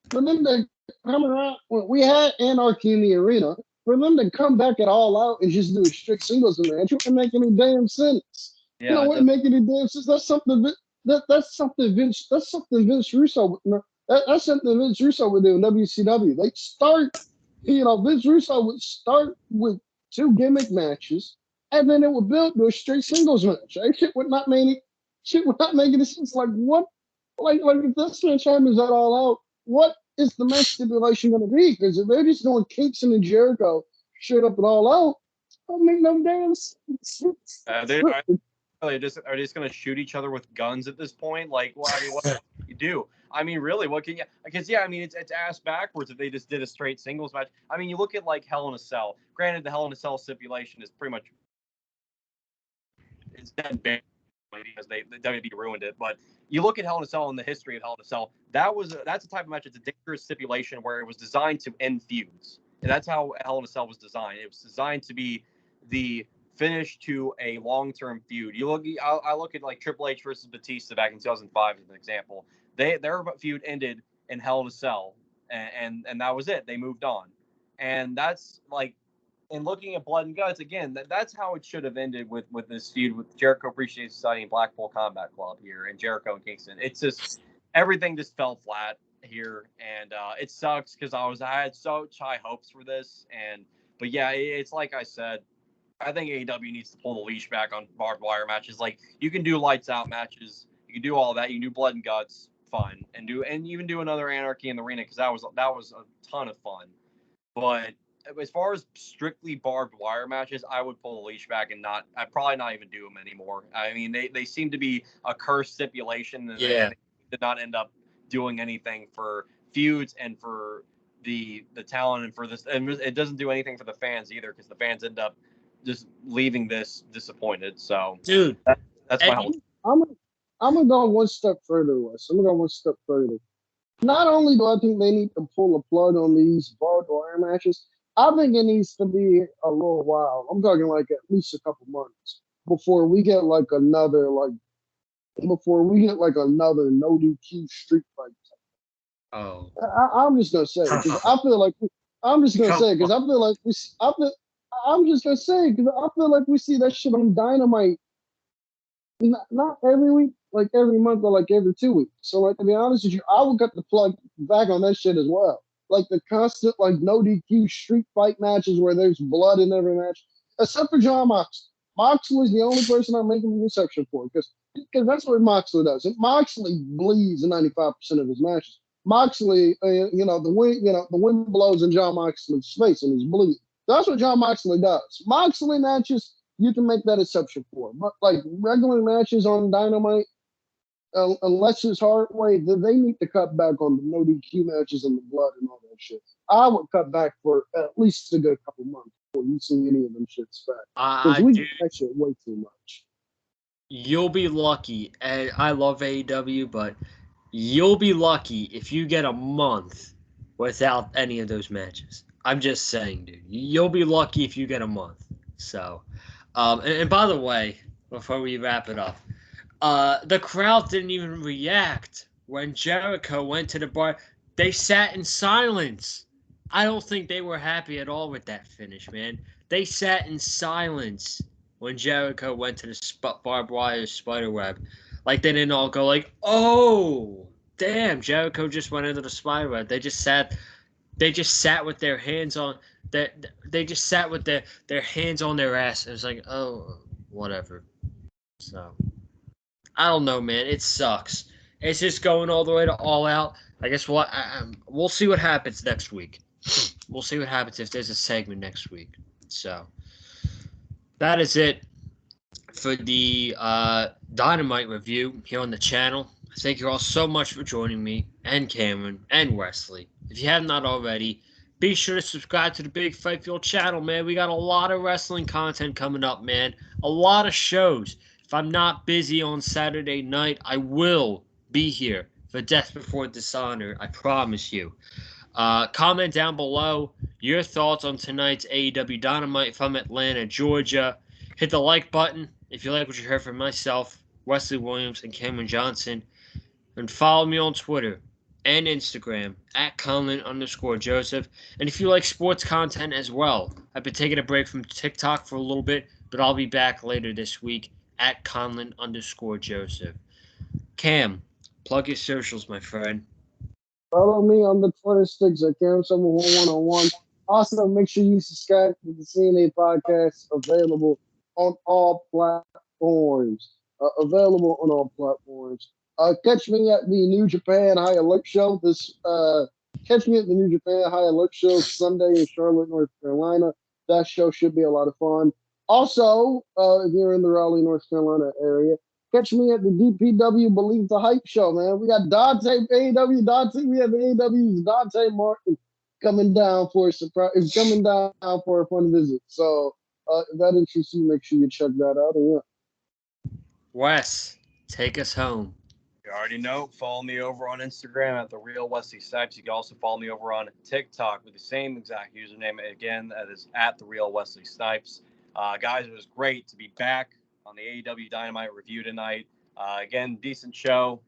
For them to come around, we had Anarchy in the arena. For them to come back at all out and just do a strict singles match, it wouldn't make any damn sense. Yeah, you know, it wouldn't make any damn sense. That's something. That's something Vince. That's something Vince Russo. That's something Vince Russo would do in WCW. They start. You know, Vince Russo would start with 2 gimmick matches, and then it would build to a straight singles match. That shit would not make any. Shit would not make any sense. Like what? Like if this match happens at all out, what is the match stipulation going to be? Because if they're just doing Kingston and Jericho straight up and all out, don't make no damn sense. Are they just going to shoot each other with guns at this point? Like, well, I mean, what do you do? I mean, really, what can you? Because I mean, it's ass backwards if they just did a straight singles match. I mean, you look at like Hell in a Cell. Granted, the Hell in a Cell stipulation is pretty much it's dead big because the WWE ruined it. But you look at Hell in a Cell and the history of Hell in a Cell. That's a type of match. It's a dangerous stipulation where it was designed to end feuds, and that's how Hell in a Cell was designed. It was designed to be the finish to a long-term feud. I look at like Triple H versus Batista back in 2005 as an example. Their feud ended in Hell in a Cell, and that was it. They moved on, and that's like, and looking at Blood and Guts again, that's how it should have ended with this feud with Jericho Appreciation Society and Blackpool Combat Club here, and Jericho and Kingston. It's just everything just fell flat here, and it sucks because I had such high hopes for this, but yeah, it's like I said. I think AEW needs to pull the leash back on barbed wire matches. Like, you can do lights out matches, you can do all that, you can do Blood and Guts, fun, and even do another Anarchy in the Arena because that was a ton of fun. But as far as strictly barbed wire matches, I would pull the leash back and I'd probably not even do them anymore. I mean, they seem to be a cursed stipulation, and they did not end up doing anything for feuds and for the talent and for this, and it doesn't do anything for the fans either because the fans end up just leaving this disappointed. So, dude, that's my whole. I'm gonna go one step further, Wes. I'm gonna go one step further. Not only do I think they need to pull a plug on these barbed wire matches, I think it needs to be a little while. I'm talking like at least a couple months before we get like another no DQ street fight. Oh, I'm just gonna say because I feel like we see that shit on Dynamite. Not every week, like every month or like every 2 weeks. So like to be honest with you, I would cut the plug back on that shit as well. Like the constant like no DQ street fight matches where there's blood in every match, except for John Moxley. Moxley's the only person I'm making an exception for because that's what Moxley does. Moxley bleeds in 95% of his matches. Moxley, the wind blows in John Moxley's face and he's bleeding. That's what John Moxley does. Moxley matches, you can make that exception for. But like regular matches on Dynamite, unless it's hard way, they need to cut back on the no DQ matches and the blood and all that shit. I would cut back for at least a good couple months before you see any of them shits back. Because we get that shit way too much. You'll be lucky, and I love AEW, but you'll be lucky if you get a month without any of those matches. I'm just saying, dude. You'll be lucky if you get a month. So, and by the way, before we wrap it up, the crowd didn't even react when Jericho went to the bar. They sat in silence. I don't think they were happy at all with that finish, man. They sat in silence when Jericho went to the barbed wire spiderweb. Like, they didn't all go like, oh, damn, Jericho just went into the spiderweb. They just sat they just sat with their hands on they just sat with their hands on their ass. It was like, oh, whatever. So I don't know, man. It sucks. It's just going all the way to All Out. I guess what we'll see what happens next week. We'll see what happens if there's a segment next week. So that is it for the Dynamite review here on the channel. Thank you all so much for joining me and Cameron and Wesley. If you have not already, be sure to subscribe to the Big Fight Field channel, man. We got a lot of wrestling content coming up, man. A lot of shows. If I'm not busy on Saturday night, I will be here for Death Before Dishonor. I promise you. Comment down below your thoughts on tonight's AEW Dynamite from Atlanta, Georgia. Hit the like button if you like what you heard from myself, Wesley Williams, and Cameron Johnson. And follow me on Twitter and Instagram at Conlon_Joseph. And if you like sports content as well, I've been taking a break from TikTok for a little bit, but I'll be back later this week at Conlon_Joseph. Cam, plug your socials, my friend. Follow me on the Twitter sticks at Cam7111. Also, make sure you subscribe to the CNA podcast, available on all platforms. Catch me at the New Japan High Alert Show. Catch me at the New Japan High Alert Show Sunday in Charlotte, North Carolina. That show should be a lot of fun. Also, if you're in the Raleigh, North Carolina area, catch me at the DPW Believe the Hype Show, man. We got Dante, AEW Dante. We have AEW's Dante Martin coming down for a surprise. It's coming down for a fun visit. So if that interests you, make sure you check that out. And yeah. Wes, take us home. You already know. Follow me over on Instagram at The Real Wesley Snipes. You can also follow me over on TikTok with the same exact username. Again, that is at The Real Wesley Snipes. Guys, it was great to be back on the AEW Dynamite review tonight. Again, decent show,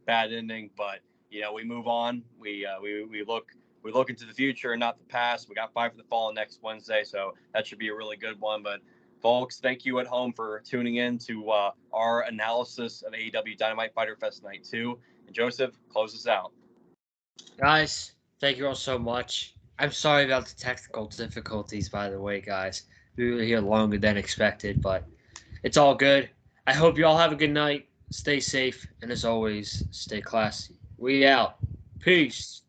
bad ending, but we move on. We look into the future and not the past. We got Fight for the Fallen next Wednesday, so that should be a really good one. But folks, thank you at home for tuning in to our analysis of AEW Dynamite Fighter Fest Night 2. And Joseph, close us out. Guys, thank you all so much. I'm sorry about the technical difficulties, by the way, guys. We were here longer than expected, but it's all good. I hope you all have a good night. Stay safe, and as always, stay classy. We out. Peace.